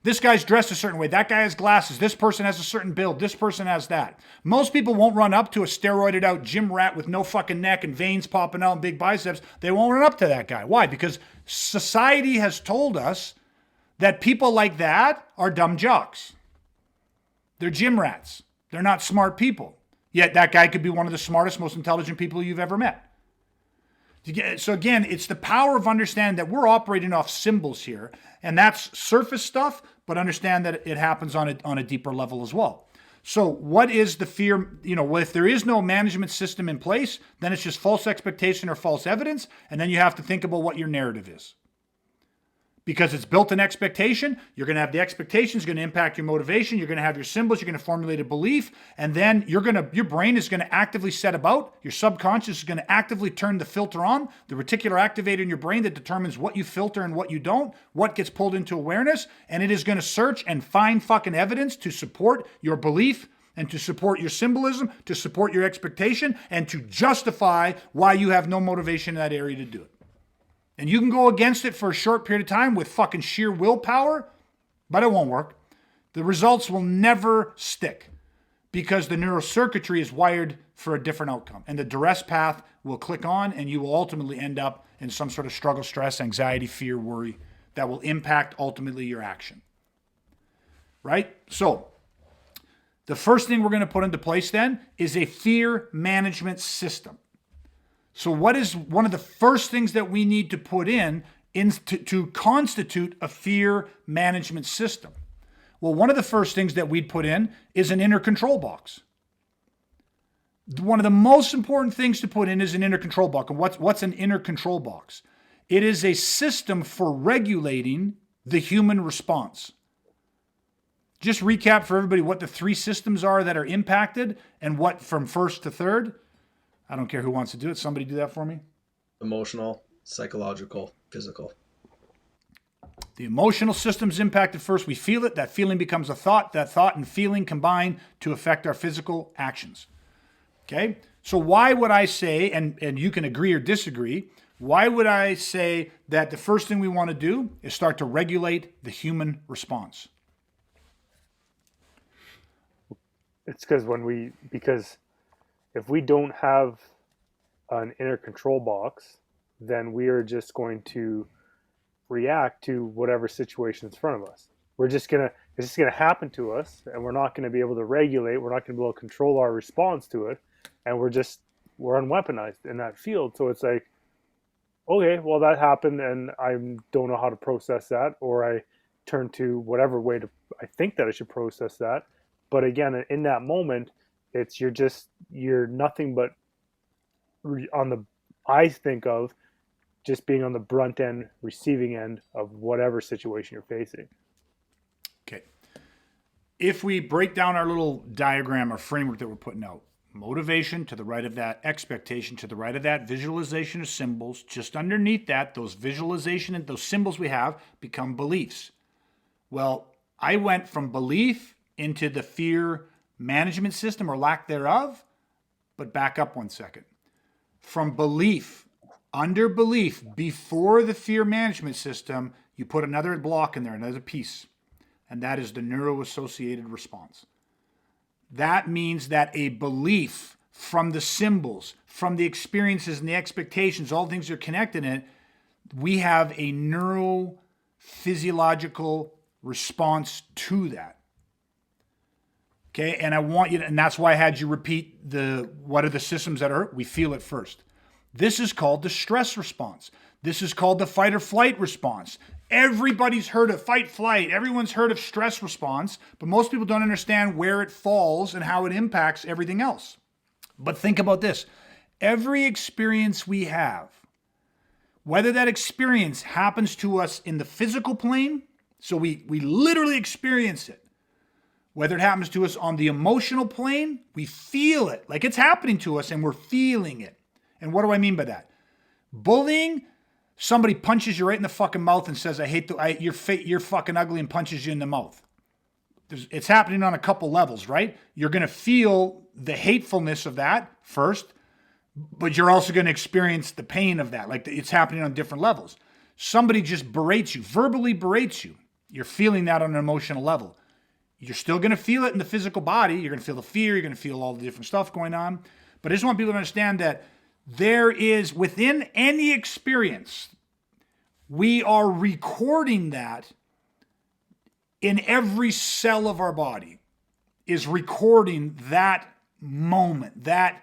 This guy's dressed a certain way. That guy has glasses. This person has a certain build. This person has that. Most people won't run up to a steroided out gym rat with no fucking neck and veins popping out and big biceps. They won't run up to that guy. Why? Because society has told us that people like that are dumb jocks. They're gym rats. They're not smart people. Yet that guy could be one of the smartest, most intelligent people you've ever met. So again, it's the power of understanding that we're operating off symbols here, and that's surface stuff, but understand that it happens on a deeper level as well. So what is the fear? If there is no management system in place, then it's just false expectation or false evidence, and then you have to think about what your narrative is. Because it's built in expectation. You're going to have the expectations going to impact your motivation. You're going to have your symbols. You're going to formulate a belief. And then your brain is going to actively set about. Your subconscious is going to actively turn the filter on, the reticular activator in your brain that determines what you filter and what you don't, what gets pulled into awareness. And it is going to search and find fucking evidence to support your belief and to support your symbolism, to support your expectation, and to justify why you have no motivation in that area to do it. And you can go against it for a short period of time with fucking sheer willpower, but it won't work. The results will never stick because the neurocircuitry is wired for a different outcome. And the duress path will click on and you will ultimately end up in some sort of struggle, stress, anxiety, fear, worry that will impact ultimately your action. Right? So the first thing we're going to put into place then is a fear management system. So what is one of the first things that we need to put in to constitute a fear management system? Well, one of the first things that we'd put in is an inner control box. One of the most important things to put in is an inner control box. And what's an inner control box? It is a system for regulating the human response. Just recap for everybody what the three systems are that are impacted and what from first to third. I don't care who wants to do it. Somebody do that for me. Emotional, psychological, physical. The emotional system's impacted first. We feel it. That feeling becomes a thought. That thought and feeling combine to affect our physical actions. Okay? So why would I say, and you can agree or disagree, why would I say that the first thing we want to do is start to regulate the human response? It's because if we don't have an inner control box, then we are just going to react to whatever situation is in front of us. It's just gonna happen to us, and we're not going to be able to regulate. We're not going to be able to control our response to it, and we're unweaponized in that field. So it's like, okay, well that happened, and I don't know how to process that, or I turn to whatever way I think that I should process that. But again, in that moment, you're nothing but I think of just being on the brunt end, receiving end of whatever situation you're facing. Okay. If we break down our little diagram or framework that we're putting out, motivation to the right of that, expectation to the right of that, visualization of symbols, just underneath that, those visualization and those symbols we have become beliefs. Well, I went from belief into the fear management system or lack thereof, but back up 1 second. From belief, under belief, before the fear management system, you put another block in there, another piece, and that is the neuro-associated response. That means that a belief from the symbols, from the experiences and the expectations, all things are connected in it, we have a neurophysiological response to that. Okay, and I want you to, and that's why I had you repeat what are the systems that are, we feel it first. This is called the stress response. This is called the fight or flight response. Everybody's heard of fight, flight. Everyone's heard of stress response, but most people don't understand where it falls and how it impacts everything else. But think about this. Every experience we have, whether that experience happens to us in the physical plane, so we literally experience it, whether it happens to us on the emotional plane, we feel it. Like it's happening to us and we're feeling it. And what do I mean by that? Bullying, somebody punches you right in the fucking mouth and says, you're fucking ugly, and punches you in the mouth. It's happening on a couple levels, right? You're going to feel the hatefulness of that first, but you're also going to experience the pain of that. Like it's happening on different levels. Somebody just berates you, verbally berates you. You're feeling that on an emotional level. You're still going to feel it in the physical body. You're going to feel the fear. You're going to feel all the different stuff going on. But I just want people to understand that there is, within any experience, we are recording that in every cell of our body is recording that moment, that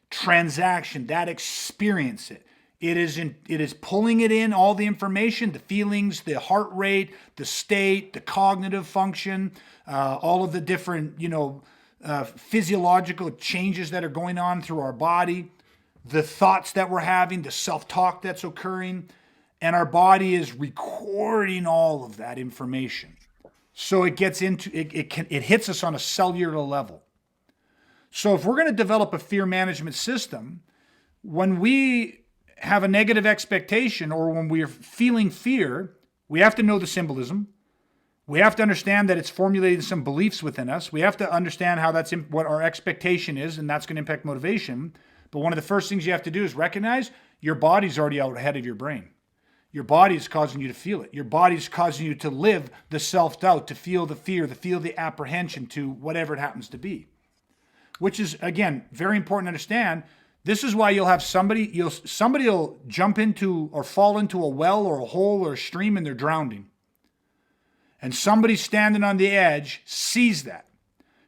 transaction, that experience. It is pulling it in, all the information, the feelings, the heart rate, the state, the cognitive function, all of the different, physiological changes that are going on through our body, the thoughts that we're having, the self-talk that's occurring. and our body is recording all of that information. So it gets into it hits us on a cellular level. So if we're going to develop a fear management system, when we have a negative expectation or when we're feeling fear, we have to know the symbolism. We have to understand that it's formulating some beliefs within us. We have to understand how that's what our expectation is, and that's going to impact motivation. But one of the first things you have to do is recognize your body's already out ahead of your brain. Your body is causing you to feel it. Your body is causing you to live the self-doubt, to feel the fear, to feel the apprehension, to whatever it happens to be. Which is, again, very important to understand. This is why you'll have somebody will jump into or fall into a well or a hole or a stream and they're drowning. And somebody standing on the edge sees that,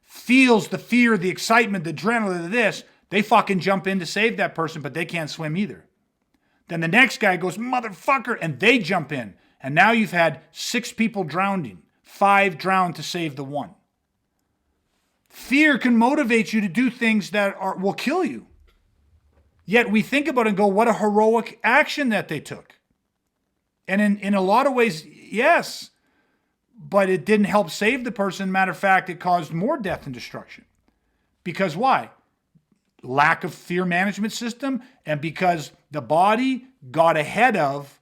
feels the fear, the excitement, the adrenaline of this. They fucking jump in to save that person, but they can't swim either. Then the next guy goes, motherfucker, and they jump in. And now you've had 6 people drowning, 5 drowned to save the 1. Fear can motivate you to do things that will kill you. Yet we think about it and go, what a heroic action that they took. And in a lot of ways, yes, but it didn't help save the person. Matter of fact, it caused more death and destruction. Because why? Lack of fear management system, and because the body got ahead of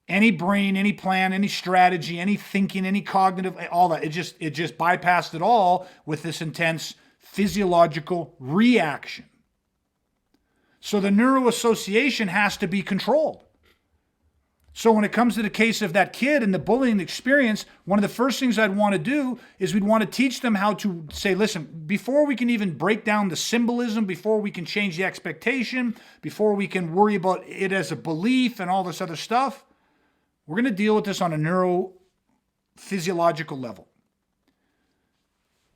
any brain, any plan, any strategy, any thinking, any cognitive, all that. It just bypassed it all with this intense physiological reaction. So the neuro-association has to be controlled. So when it comes to the case of that kid and the bullying experience, one of the first things I'd want to do is we'd want to teach them how to say, listen, before we can even break down the symbolism, before we can change the expectation, before we can worry about it as a belief and all this other stuff, we're going to deal with this on a neurophysiological level.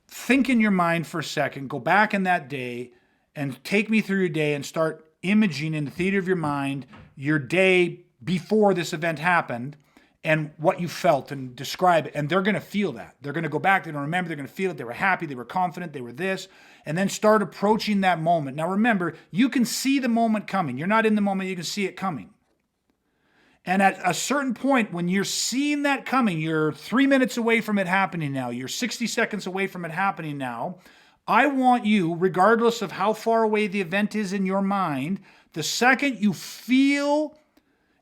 Think in your mind for a second, go back in that day and take me through your day and start imaging in the theater of your mind your day before this event happened and what you felt, and describe it. And they're going to feel that. They're going to go back, they're going to remember, they're going to feel it. They were happy, they were confident, they were this, and then start approaching that moment. Now remember, you can see the moment coming. You're not in the moment, you can see it coming. And at a certain point, when you're seeing that coming, you're 3 minutes away from it happening now, you're 60 seconds away from it happening now, I want you, regardless of how far away the event is in your mind, the second you feel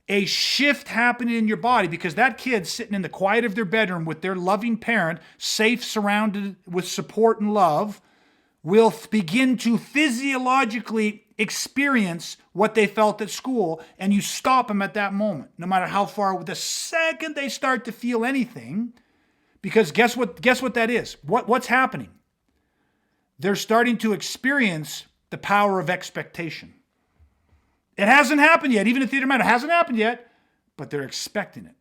a shift happening in your body, because that kid sitting in the quiet of their bedroom with their loving parent, safe, surrounded with support and love, will begin to physiologically experience what they felt at school, and you stop them at that moment, no matter how far. The second they start to feel anything, because guess what that is? What's happening? They're starting to experience the power of expectation. It hasn't happened yet. Even in theater matter, it hasn't happened yet, but they're expecting it.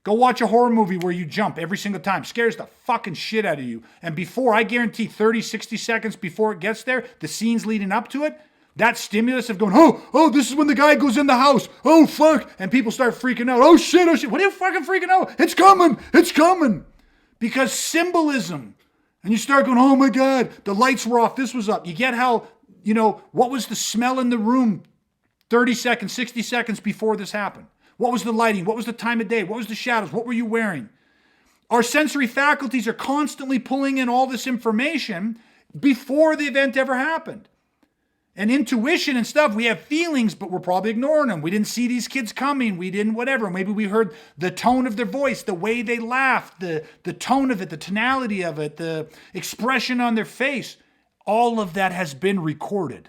Go watch a horror movie where you jump every single time. Scares the fucking shit out of you. And before, I guarantee 30, 60 seconds before it gets there, the scenes leading up to it, that stimulus of going, oh, this is when the guy goes in the house. Oh, fuck. And people start freaking out. Oh, shit. What are you fucking freaking out? It's coming. Because symbolism. And you start going, oh my God, the lights were off. This was up. You get how, what was the smell in the room 30 seconds, 60 seconds before this happened? What was the lighting? What was the time of day? What was the shadows? What were you wearing? Our sensory faculties are constantly pulling in all this information before the event ever happened. And intuition and stuff, we have feelings, but we're probably ignoring them. We didn't see these kids coming. We didn't whatever. Maybe we heard the tone of their voice, the way they laughed, the tone of it, the tonality of it, the expression on their face. All of that has been recorded.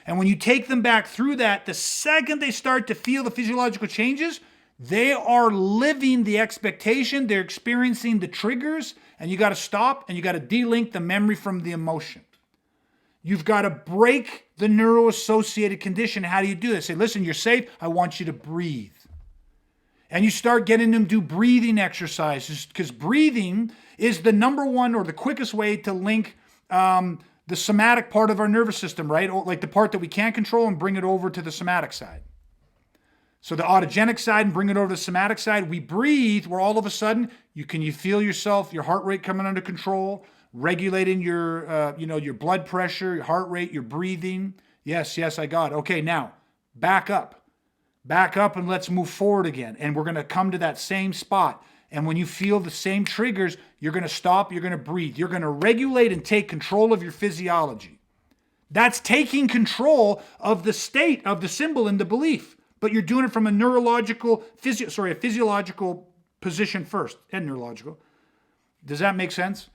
And when you take them back through that, the second they start to feel the physiological changes, they are living the expectation, they're experiencing the triggers, and you got to stop and you got to delink the memory from the emotion. You've got to break the neuro-associated condition. How do you do this? Say, listen, you're safe. I want you to breathe. And you start getting them to do breathing exercises, because breathing is the number one or the quickest way to link the somatic part of our nervous system, right? Like the part that we can't control, and bring it over to the somatic side. So the autogenic side and bring it over to the somatic side. We breathe where all of a sudden you feel yourself, your heart rate coming under control, regulating your, your blood pressure, your heart rate, your breathing. Yes, I got it. Okay, now back up. Back up and let's move forward again. And we're going to come to that same spot. And when you feel the same triggers, you're going to stop, you're going to breathe. You're going to regulate and take control of your physiology. That's taking control of the state of the symbol and the belief. But you're doing it from a physiological position first, and neurological. Does that make sense?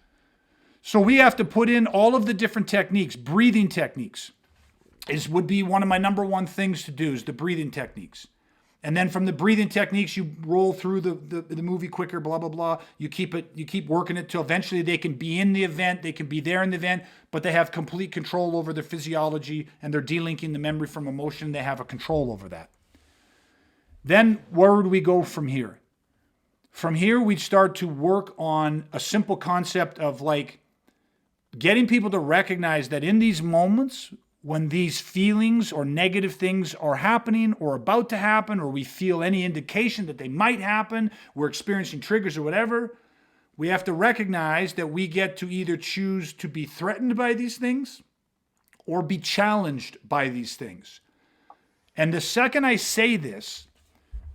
So we have to put in all of the different techniques. Breathing techniques would be one of my number one things to do, is the breathing techniques. And then from the breathing techniques, you roll through the movie quicker, blah, blah, blah. You keep working it till eventually they can be in the event, they can be there in the event, but they have complete control over their physiology and they're delinking the memory from emotion. They have a control over that. Then where would we go from here? From here, we'd start to work on a simple concept of like getting people to recognize that in these moments, when these feelings or negative things are happening or about to happen, or we feel any indication that they might happen, we're experiencing triggers or whatever, we have to recognize that we get to either choose to be threatened by these things or be challenged by these things. And the second I say this,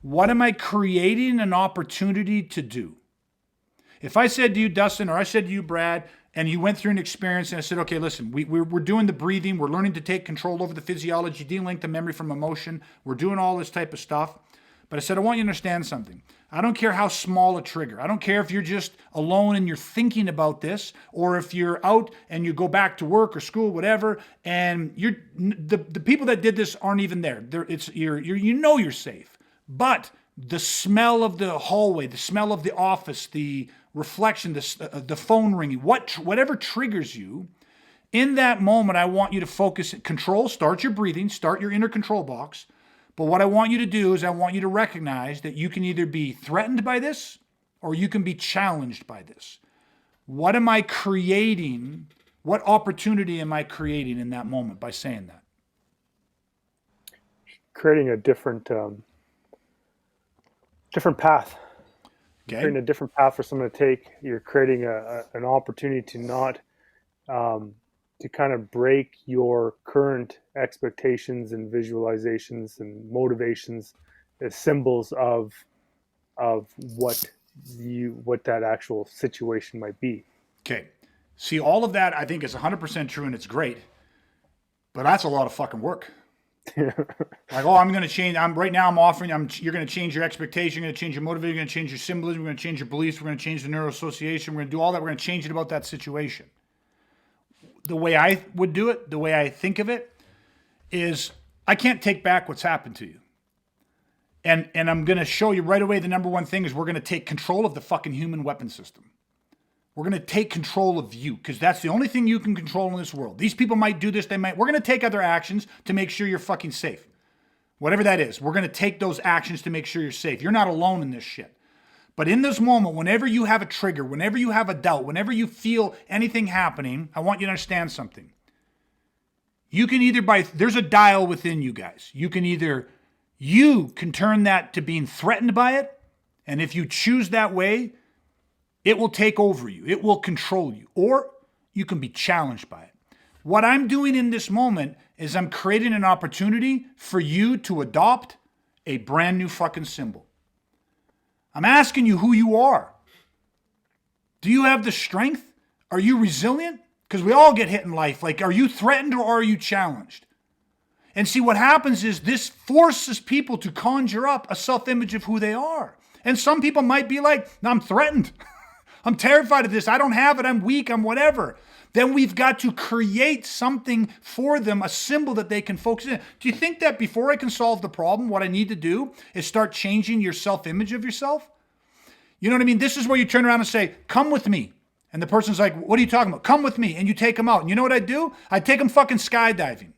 what am I creating an opportunity to do? If I said to you, Dustin, or I said to you, Brad, and you went through an experience and I said, okay, listen, we're doing the breathing. We're learning to take control over the physiology, de-link the memory from emotion. We're doing all this type of stuff. But I said, I want you to understand something. I don't care how small a trigger. I don't care if you're just alone and you're thinking about this, or if you're out and you go back to work or school, whatever, and the people that did this aren't even there. You're safe. But the smell of the hallway, the smell of the office, the reflection, the phone ringing, whatever triggers you, in that moment, I want you to focus, control, start your breathing, start your inner control box. But what I want you to do is I want you to recognize that you can either be threatened by this or you can be challenged by this. What am I creating? What opportunity am I creating in that moment by saying that? Creating a different path. Okay. Creating a different path for someone to take. You're creating an opportunity to not to kind of break your current expectations and visualizations and motivations as symbols of what that actual situation might be. Okay. See, all of that I think is 100% true and it's great, but that's a lot of fucking work. Like, oh, I'm going to change. You're going to change your expectation. You're going to change your motivation. You're going to change your symbolism. We're going to change your beliefs. We're going to change the Neuro-Association. We're going to do all that. We're going to change it about that situation. The way I would do it, the way I think of it, is I can't take back what's happened to you. And I'm going to show you right away the number one thing is we're going to take control of the fucking human weapon system. We're going to take control of you because that's the only thing you can control in this world. These people might do this. We're going to take other actions to make sure you're fucking safe. Whatever that is, we're going to take those actions to make sure you're safe. You're not alone in this shit. But in this moment, whenever you have a trigger, whenever you have a doubt, whenever you feel anything happening, I want you to understand something. You can there's a dial within you guys. You can turn that to being threatened by it. And if you choose that way, it will take over you. It will control you. Or you can be challenged by it. What I'm doing in this moment is I'm creating an opportunity for you to adopt a brand new fucking symbol. I'm asking you who you are. Do you have the strength? Are you resilient? Because we all get hit in life. Like, are you threatened or are you challenged? And see, what happens is this forces people to conjure up a self-image of who they are. And some people might be like, I'm threatened. I'm terrified of this. I don't have it. I'm weak. I'm whatever. Then we've got to create something for them, a symbol that they can focus in. Do you think that before I can solve the problem, what I need to do is start changing your self-image of yourself? You know what I mean? This is where you turn around and say, come with me. And the person's like, what are you talking about? Come with me. And you take them out. And you know what I'd do? I'd take them fucking skydiving.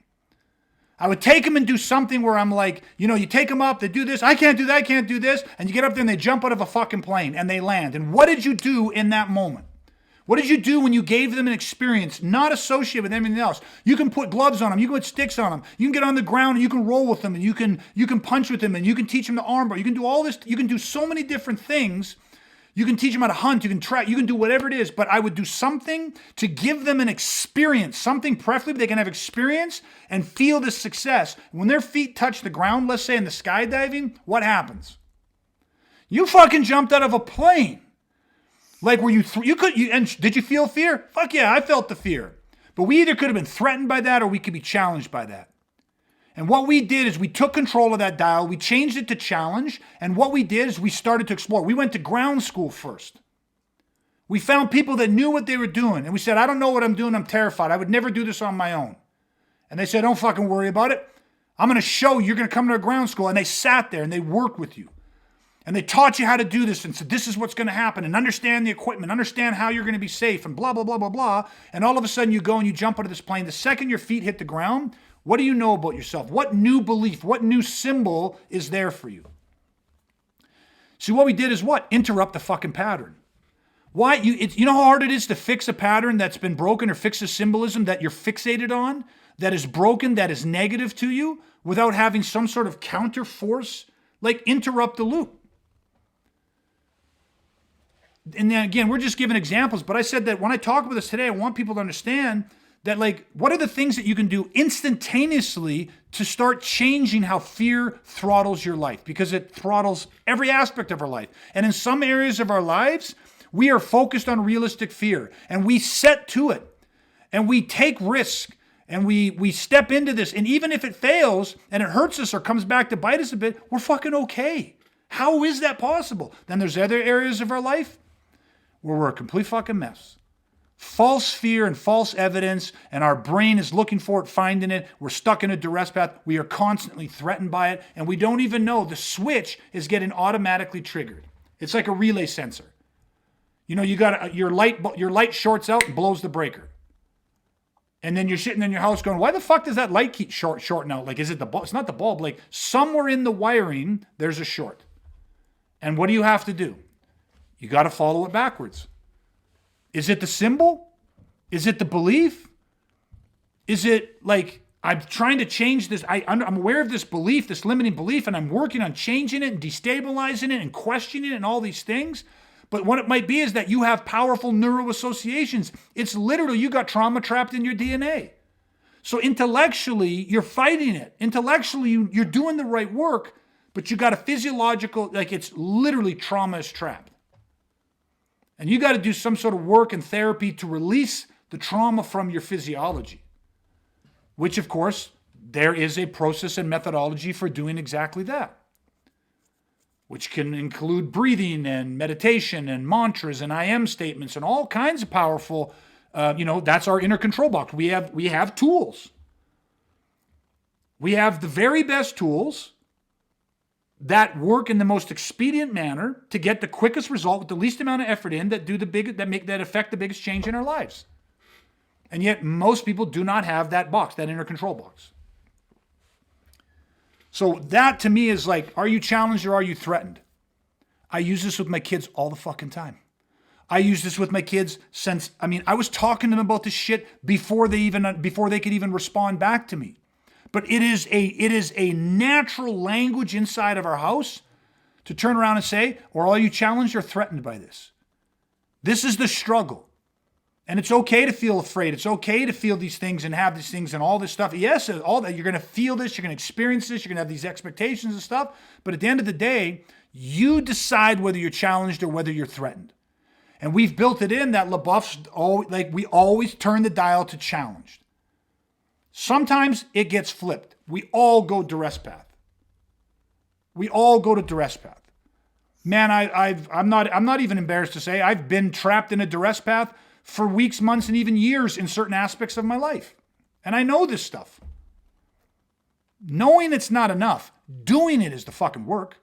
I would take them and do something where I'm like, you take them up, they do this, I can't do that, I can't do this. And you get up there and they jump out of a fucking plane and they land. And what did you do in that moment? What did you do when you gave them an experience not associated with anything else? You can put gloves on them. You can put sticks on them. You can get on the ground and you can roll with them and you can punch with them and you can teach them the arm bar. You can do all this. You can do so many different things You can teach them how to hunt, you can track, you can do whatever it is, but I would do something to give them an experience, something preferably they can have experience and feel the success. When their feet touch the ground, let's say in the skydiving, what happens? You fucking jumped out of a plane. Like where and did you feel fear? Fuck yeah, I felt the fear. But we either could have been threatened by that or we could be challenged by that. And what we did is we took control of that dial, we changed it to challenge, and what we did is we started to explore. We went to ground school first. We found people that knew what they were doing, and we said, I don't know what I'm doing, I'm terrified. I would never do this on my own. And they said, don't fucking worry about it. I'm going to show you, you're going to come to a ground school. And they sat there and they worked with you. And they taught you how to do this and said, this is what's going to happen, and understand the equipment, understand how you're going to be safe, and blah, blah, blah, blah, blah. And all of a sudden you go and you jump out of this plane. The second your feet hit the ground, what do you know about yourself? What new belief, what new symbol is there for you? See, what we did is what? Interrupt the fucking pattern. Why? You know how hard it is to fix a pattern that's been broken, or fix a symbolism that you're fixated on, that is broken, that is negative to you, without having some sort of counter force? Like, interrupt the loop. And then again, we're just giving examples, but I said that when I talk about this today, I want people to understand that, like, what are the things that you can do instantaneously to start changing how fear throttles your life? Because it throttles every aspect of our life. And in some areas of our lives, we are focused on realistic fear, and we set to it, and we take risk, and we step into this. And even if it fails and it hurts us or comes back to bite us a bit, we're fucking okay. How is that possible? Then there's other areas of our life where we're a complete fucking mess. False fear and false evidence, and our brain is looking for it, finding it. We're stuck in a duress path. We are constantly threatened by it, and we don't even know the switch is getting automatically triggered. It's like a relay sensor. You know, you got your light shorts out and blows the breaker. And then you're sitting in your house going, why the fuck does that light keep shorting out? Like, is it the bulb? It's not the bulb. Like, somewhere in the wiring, there's a short. And what do you have to do? You got to follow it backwards. Is it the symbol? Is it the belief? Is it like, I'm trying to change this, I'm aware of this belief, this limiting belief, and I'm working on changing it and destabilizing it and questioning it and all these things? But what it might be is that you have powerful neuroassociations. It's literally, you got trauma trapped in your DNA. So intellectually, you're fighting it. Intellectually, you're doing the right work, but you got a physiological, like, it's literally trauma is trapped. And you got to do some sort of work and therapy to release the trauma from your physiology. Which, of course, there is a process and methodology for doing exactly that. Which can include breathing and meditation and mantras and I am statements and all kinds of powerful, that's our inner control box. We have tools. We have the very best tools that work in the most expedient manner to get the quickest result with the least amount of effort in, that affect the biggest change in our lives. And yet most people do not have that box, that inner control box. So that to me is like, are you challenged or are you threatened? I use this with my kids all the fucking time. I use this with my kids I was talking to them about this shit before they could even respond back to me. But it is a natural language inside of our house to turn around and say, or are you challenged or threatened by this? This is the struggle. And it's okay to feel afraid. It's okay to feel these things and have these things and all this stuff. Yes, all that. You're going to feel this. You're going to experience this. You're going to have these expectations and stuff. But at the end of the day, you decide whether you're challenged or whether you're threatened. And we've built it in that LaBeouf's, we always turn the dial to challenged. Sometimes it gets flipped. We all go duress path. We all go to duress path. Man, I'm not even embarrassed to say I've been trapped in a duress path for weeks, months, and even years in certain aspects of my life. And I know this stuff. Knowing it's not enough, doing it is the fucking work.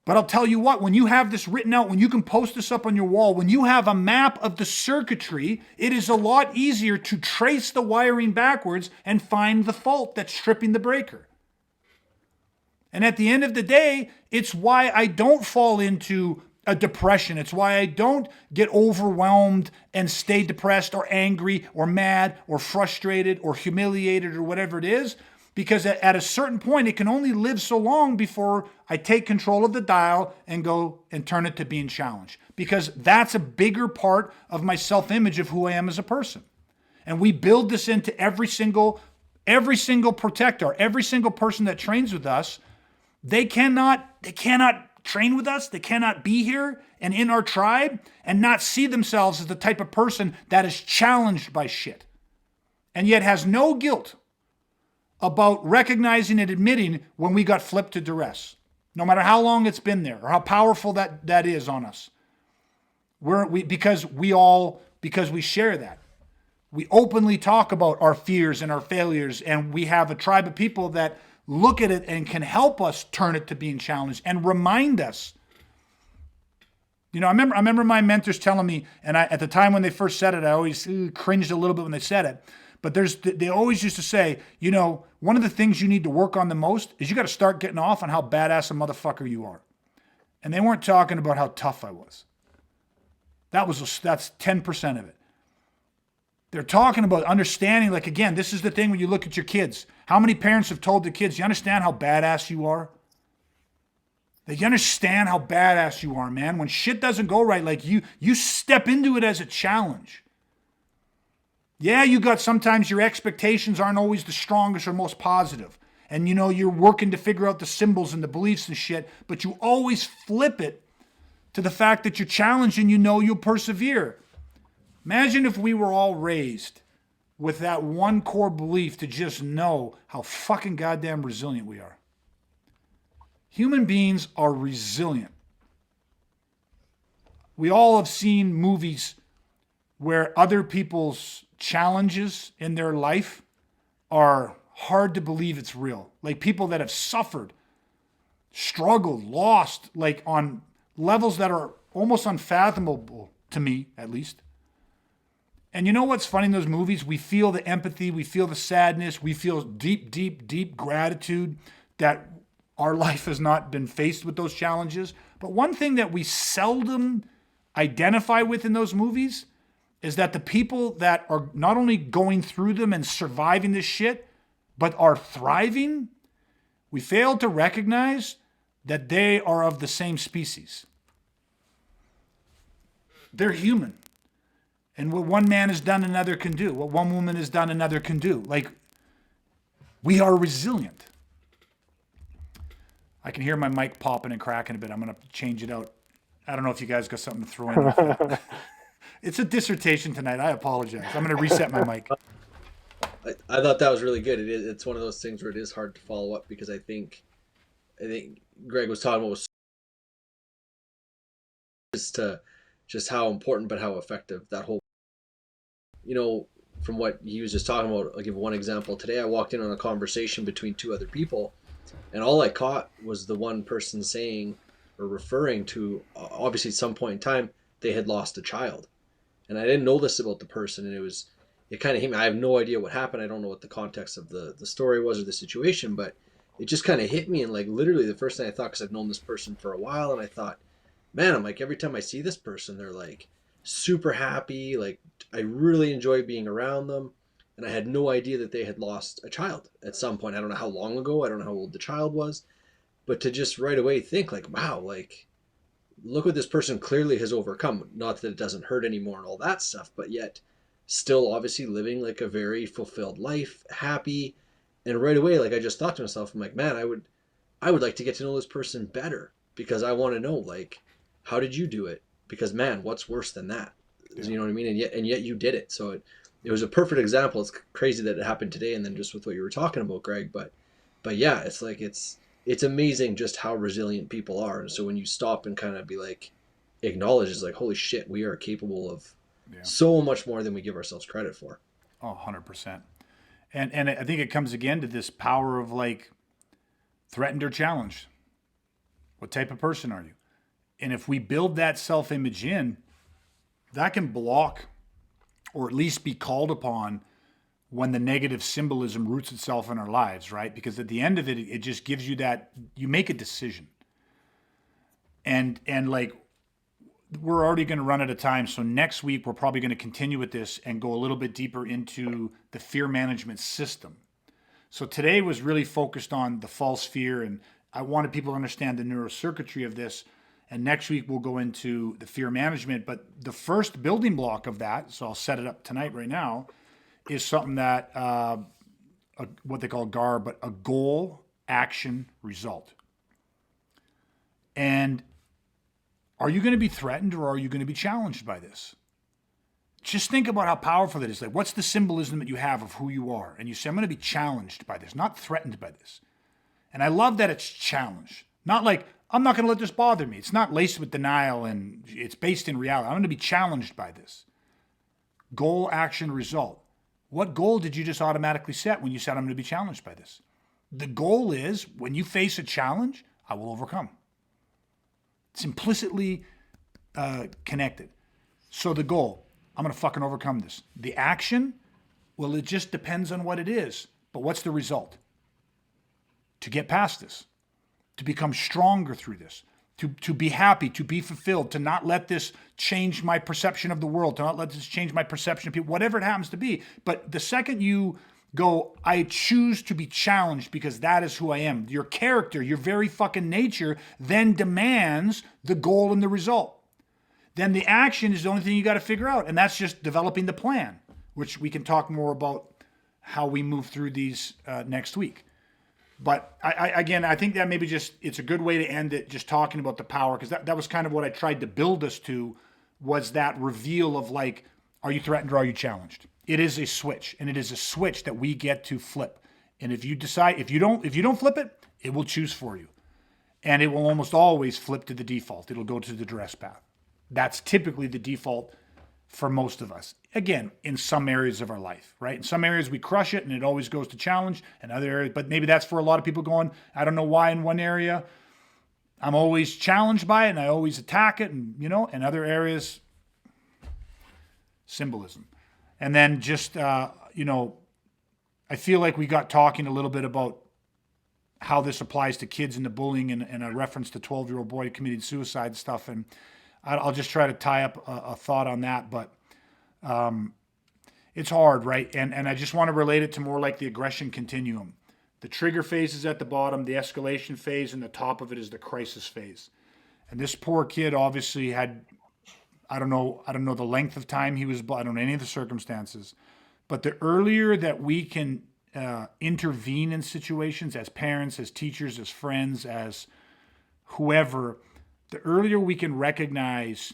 But I'll tell you what, when you have this written out, when you can post this up on your wall, when you have a map of the circuitry, it is a lot easier to trace the wiring backwards and find the fault that's tripping the breaker. And at the end of the day, it's why I don't fall into a depression. It's why I don't get overwhelmed and stay depressed or angry or mad or frustrated or humiliated or whatever it is. Because at a certain point, it can only live so long before I take control of the dial and go and turn it to being challenged. Because that's a bigger part of my self-image of who I am as a person. And we build this into every single protector, every single person that trains with us. They cannot train with us. They cannot be here and in our tribe and not see themselves as the type of person that is challenged by shit and yet has no guilt about recognizing and admitting when we got flipped to duress, no matter how long it's been there or how powerful that is on us. Because we share that. We openly talk about our fears and our failures, and we have a tribe of people that look at it and can help us turn it to being challenged and remind us. You know, I remember my mentors telling me, and at the time when they first said it, I always cringed a little bit when they said it. But they always used to say, you know, one of the things you need to work on the most is you got to start getting off on how badass a motherfucker you are. And they weren't talking about how tough I was. That's 10% of it. They're talking about understanding, like, again, this is the thing when you look at your kids. How many parents have told their kids, you understand how badass you are? Like, you understand how badass you are, man. When shit doesn't go right, like you step into it as a challenge. Yeah, sometimes your expectations aren't always the strongest or most positive. And you know, you're working to figure out the symbols and the beliefs and shit, but you always flip it to the fact that you're challenged and you know you'll persevere. Imagine if we were all raised with that one core belief to just know how fucking goddamn resilient we are. Human beings are resilient. We all have seen movies where other people's challenges in their life are hard to believe it's real. Like people that have suffered, struggled, lost, like on levels that are almost unfathomable to me, at least. And you know what's funny in those movies? We feel the empathy, we feel the sadness, we feel deep, deep, deep gratitude that our life has not been faced with those challenges. But one thing that we seldom identify with in those movies is that the people that are not only going through them and surviving this shit, but are thriving, we fail to recognize that they are of the same species. They're human. And what one man has done, another can do. What one woman has done, another can do. Like, we are resilient. I can hear my mic popping and cracking a bit. I'm going to change it out. I don't know if you guys got something to throw in with that. It's a dissertation tonight. I apologize. I'm going to reset my mic. I thought that was really good. It's one of those things where it is hard to follow up because I think Greg was talking about just how important but how effective that whole, you know, from what he was just talking about. I'll give one example. Today I walked in on a conversation between two other people, and all I caught was the one person saying or referring to, obviously at some point in time, they had lost a child. And I didn't know this about the person, and it kind of hit me. I have no idea what happened. I don't know what the context of the story was or the situation, but it just kind of hit me. And like literally the first thing I thought, because I've known this person for a while, and I thought, man, I'm like, every time I see this person, they're like super happy. Like I really enjoy being around them. And I had no idea that they had lost a child at some point. I don't know how long ago. I don't know how old the child was. But to just right away think like, wow, like, look what this person clearly has overcome. Not that it doesn't hurt anymore and all that stuff, but yet still obviously living like a very fulfilled life, happy. And right away, like I just thought to myself, I'm like, man, I would like to get to know this person better because I want to know, like, how did you do it? Because man, what's worse than that? Yeah. You know what I mean? And yet you did it. So it was a perfect example. It's crazy that it happened today. And then just with what you were talking about, Greg, but yeah, it's like, it's amazing just how resilient people are. And so when you stop and kind of be like, acknowledge, it's like, holy shit, we are capable of so much more than we give ourselves credit for. Oh, 100%. And I think it comes again to this power of like threatened or challenged. What type of person are you? And if we build that self-image in, that can block or at least be called upon when the negative symbolism roots itself in our lives, right? Because at the end of it, it just gives you that, you make a decision. And like, we're already going to run out of time. So next week, we're probably going to continue with this and go a little bit deeper into the fear management system. So today was really focused on the false fear, and I wanted people to understand the neurocircuitry of this. And next week we'll go into the fear management. But the first building block of that, so I'll set it up tonight right now, is something that what they call GAR, but a goal, action, result. And are you going to be threatened or are you going to be challenged by this? Just think about how powerful that is. Like, what's the symbolism that you have of who you are? And you say, I'm going to be challenged by this, not threatened by this. And I love that it's challenged. Not like, I'm not going to let this bother me. It's not laced with denial and it's based in reality. I'm going to be challenged by this. Goal, action, result. What goal did you just automatically set when you said, I'm going to be challenged by this? The goal is, when you face a challenge, I will overcome. It's implicitly connected. So the goal, I'm going to fucking overcome this. The action, well, it just depends on what it is. But what's the result? To get past this, to become stronger through this, to be happy, to be fulfilled, to not let this change my perception of the world, to not let this change my perception of people, whatever it happens to be. But the second you go, I choose to be challenged because that is who I am, your character, your very fucking nature then demands the goal and the result. Then the action is the only thing you got to figure out. And that's just developing the plan, which we can talk more about how we move through these next week. But I think that maybe just, it's a good way to end it, just talking about the power, because that was kind of what I tried to build us to, was that reveal of like, are you threatened or are you challenged? It is a switch, and it is a switch that we get to flip. And if you decide, if you don't flip it, it will choose for you. And it will almost always flip to the default. It'll go to the duress path. That's typically the default for most of us. Again, in some areas of our life, right? In some areas we crush it and it always goes to challenge, and other areas, but maybe that's for a lot of people going, I don't know why in one area I'm always challenged by it and I always attack it, and in other areas, symbolism. And then just, I feel like we got talking a little bit about how this applies to kids and the bullying, and a reference to 12-year-old boy committing suicide stuff. And I'll just try to tie up a thought on that, but it's hard, right? And I just want to relate it to more like the aggression continuum. The trigger phase is at the bottom, the escalation phase, and the top of it is the crisis phase. And this poor kid obviously had, I don't know the length of time he was, I don't know any of the circumstances, but the earlier that we can intervene in situations as parents, as teachers, as friends, as whoever, the earlier we can recognize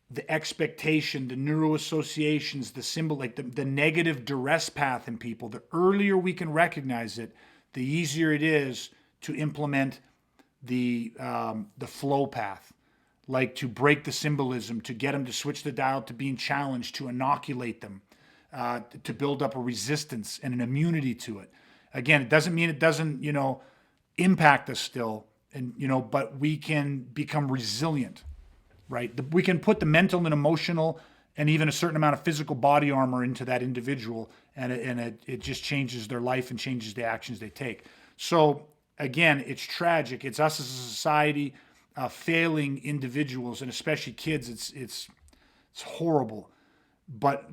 the expectation, the neuroassociations, the symbol, like the negative duress path in people, the earlier we can recognize it, the easier it is to implement the flow path, like to break the symbolism, to get them to switch the dial to being challenged, to inoculate them, to build up a resistance and an immunity to it. Again, it doesn't mean it doesn't, impact us still, and but we can become resilient, right? We can put the mental and emotional and even a certain amount of physical body armor into that individual, and it just changes their life and changes the actions they take. So again, it's tragic. It's us as a society failing individuals, and especially kids. It's horrible, but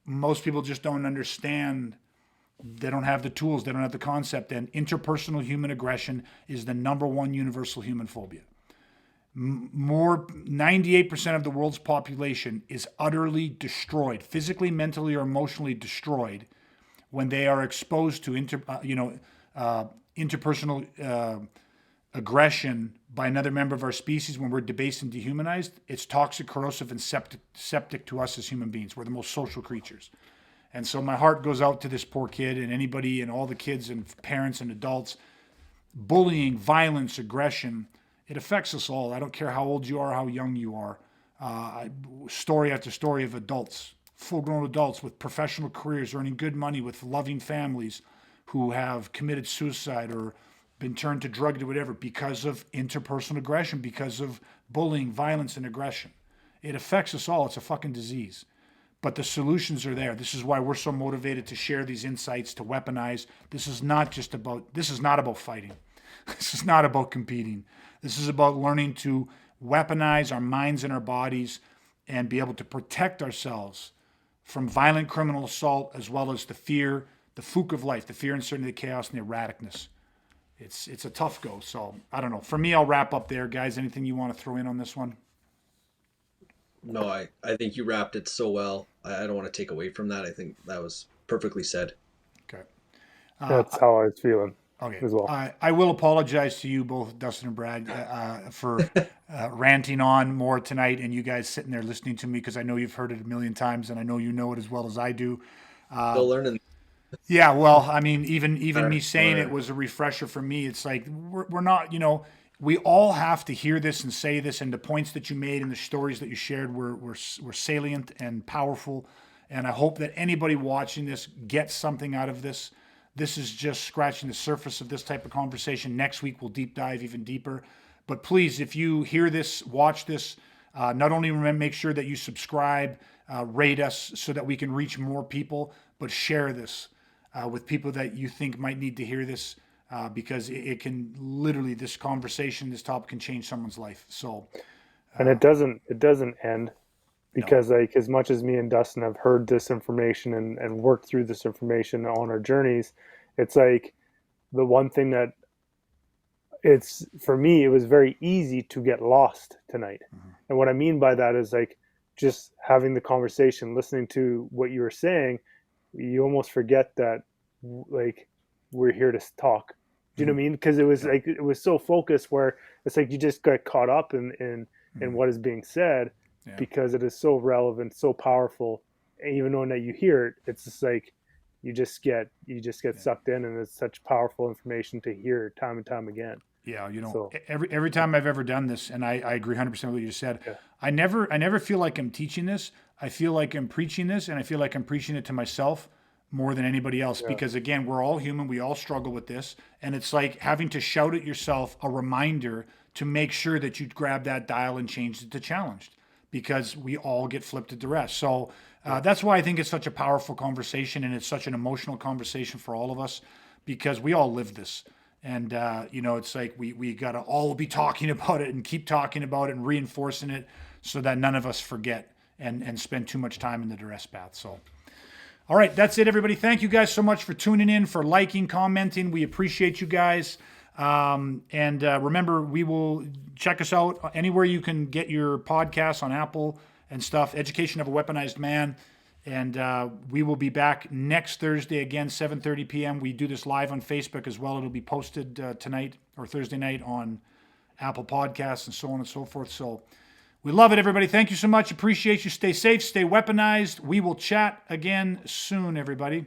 most people just don't understand. They don't have the tools. They don't have the concept. And interpersonal human aggression is the number one universal human phobia. 98% of the world's population is utterly destroyed, physically, mentally, or emotionally destroyed, when they are exposed to interpersonal aggression by another member of our species. When we're debased and dehumanized, it's toxic, corrosive, and septic to us as human beings. We're the most social creatures. And so my heart goes out to this poor kid and anybody and all the kids and parents and adults. Bullying, violence, aggression, it affects us all. I don't care how old you are, how young you are. Story after story of adults, full-grown adults with professional careers, earning good money, with loving families, who have committed suicide or been turned to drug or whatever because of interpersonal aggression, because of bullying, violence, and aggression. It affects us all. It's a fucking disease. But the solutions are there. This is why we're so motivated to share these insights, to weaponize. This is not about fighting. This is not about competing. This is about learning to weaponize our minds and our bodies and be able to protect ourselves from violent criminal assault, as well as the fear, the fluke of life, the fear, uncertainty, the chaos, and the erraticness. It's a tough go. So I don't know. For me, I'll wrap up there, guys. Anything you want to throw in on this one? No, I think you wrapped it so well. I don't want to take away from that. I think that was perfectly said. Okay. That's how I was feeling. Okay. As well. I will apologize to you both, Dustin and Brad, for ranting on more tonight, and you guys sitting there listening to me, because I know you've heard it a million times, and I know you know it as well as I do. Still learning. Yeah, well, I mean, even me saying it was a refresher for me. It's like we're not, we all have to hear this and say this, and the points that you made and the stories that you shared were salient and powerful. And I hope that anybody watching this gets something out of this. This is just scratching the surface of this type of conversation. Next week, we'll deep dive even deeper. But please, if you hear this, watch this, not only make sure that you subscribe, rate us so that we can reach more people, but share this with people that you think might need to hear this, because it can literally, this conversation, this topic can change someone's life. So, and it doesn't end, because like, as much as me and Dustin have heard this information and worked through this information on our journeys, it's like the one thing that for me, it was very easy to get lost tonight. Mm-hmm. And what I mean by that is like, just having the conversation, listening to what you were saying, you almost forget that like we're here to talk. Do you know what I mean? Because it was like, it was so focused where it's like you just got caught up in what is being said, because it is so relevant, so powerful. And even knowing that you hear it, it's just like you just get sucked in, and it's such powerful information to hear time and time again. Yeah, so, every time I've ever done this, and I agree 100% with what you said. Yeah. I never feel like I'm teaching this. I feel like I'm preaching this, and I feel like I'm preaching it to myself more than anybody else, because again, we're all human. We all struggle with this, and it's like having to shout at yourself a reminder to make sure that you grab that dial and change it to challenged, because we all get flipped at the rest. So that's why I think it's such a powerful conversation, and it's such an emotional conversation for all of us, because we all live this. And, it's like we got to all be talking about it and keep talking about it and reinforcing it so that none of us forget and spend too much time in the duress path. So, all right, that's it, everybody. Thank you guys so much for tuning in, for liking, commenting. We appreciate you guys. And remember, we will check us out anywhere you can get your podcasts, on Apple and stuff, Education of a Weaponized Man. And we will be back next Thursday again, 7:30 p.m. We do this live on Facebook as well. It'll be posted tonight or Thursday night on Apple Podcasts and so on and so forth. So we love it, everybody. Thank you so much. Appreciate you. Stay safe. Stay weaponized. We will chat again soon, everybody.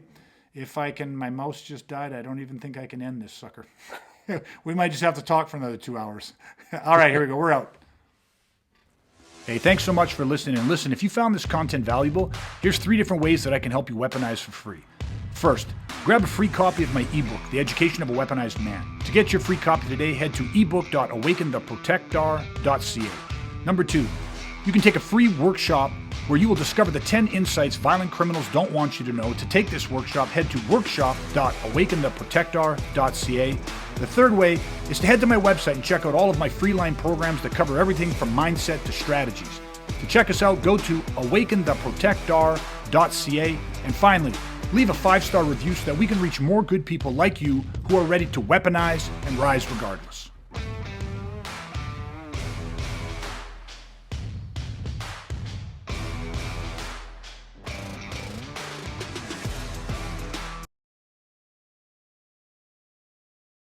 If I can, my mouse just died. I don't even think I can end this sucker. We might just have to talk for another 2 hours. All right, here we go. We're out. Hey, thanks so much for listening. And listen, if you found this content valuable, here's 3 different ways that I can help you weaponize for free. First, grab a free copy of my ebook, The Education of a Weaponized Man. To get your free copy today, head to ebook.awakentheprotectar.ca. Number 2, you can take a free workshop where you will discover the 10 insights violent criminals don't want you to know. To take this workshop, head to workshop.awakentheprotectar.ca. The third way is to head to my website and check out all of my freeline programs that cover everything from mindset to strategies. To check us out, go to awakentheprotectar.ca. And finally, leave a 5-star review so that we can reach more good people like you who are ready to weaponize and rise regardless.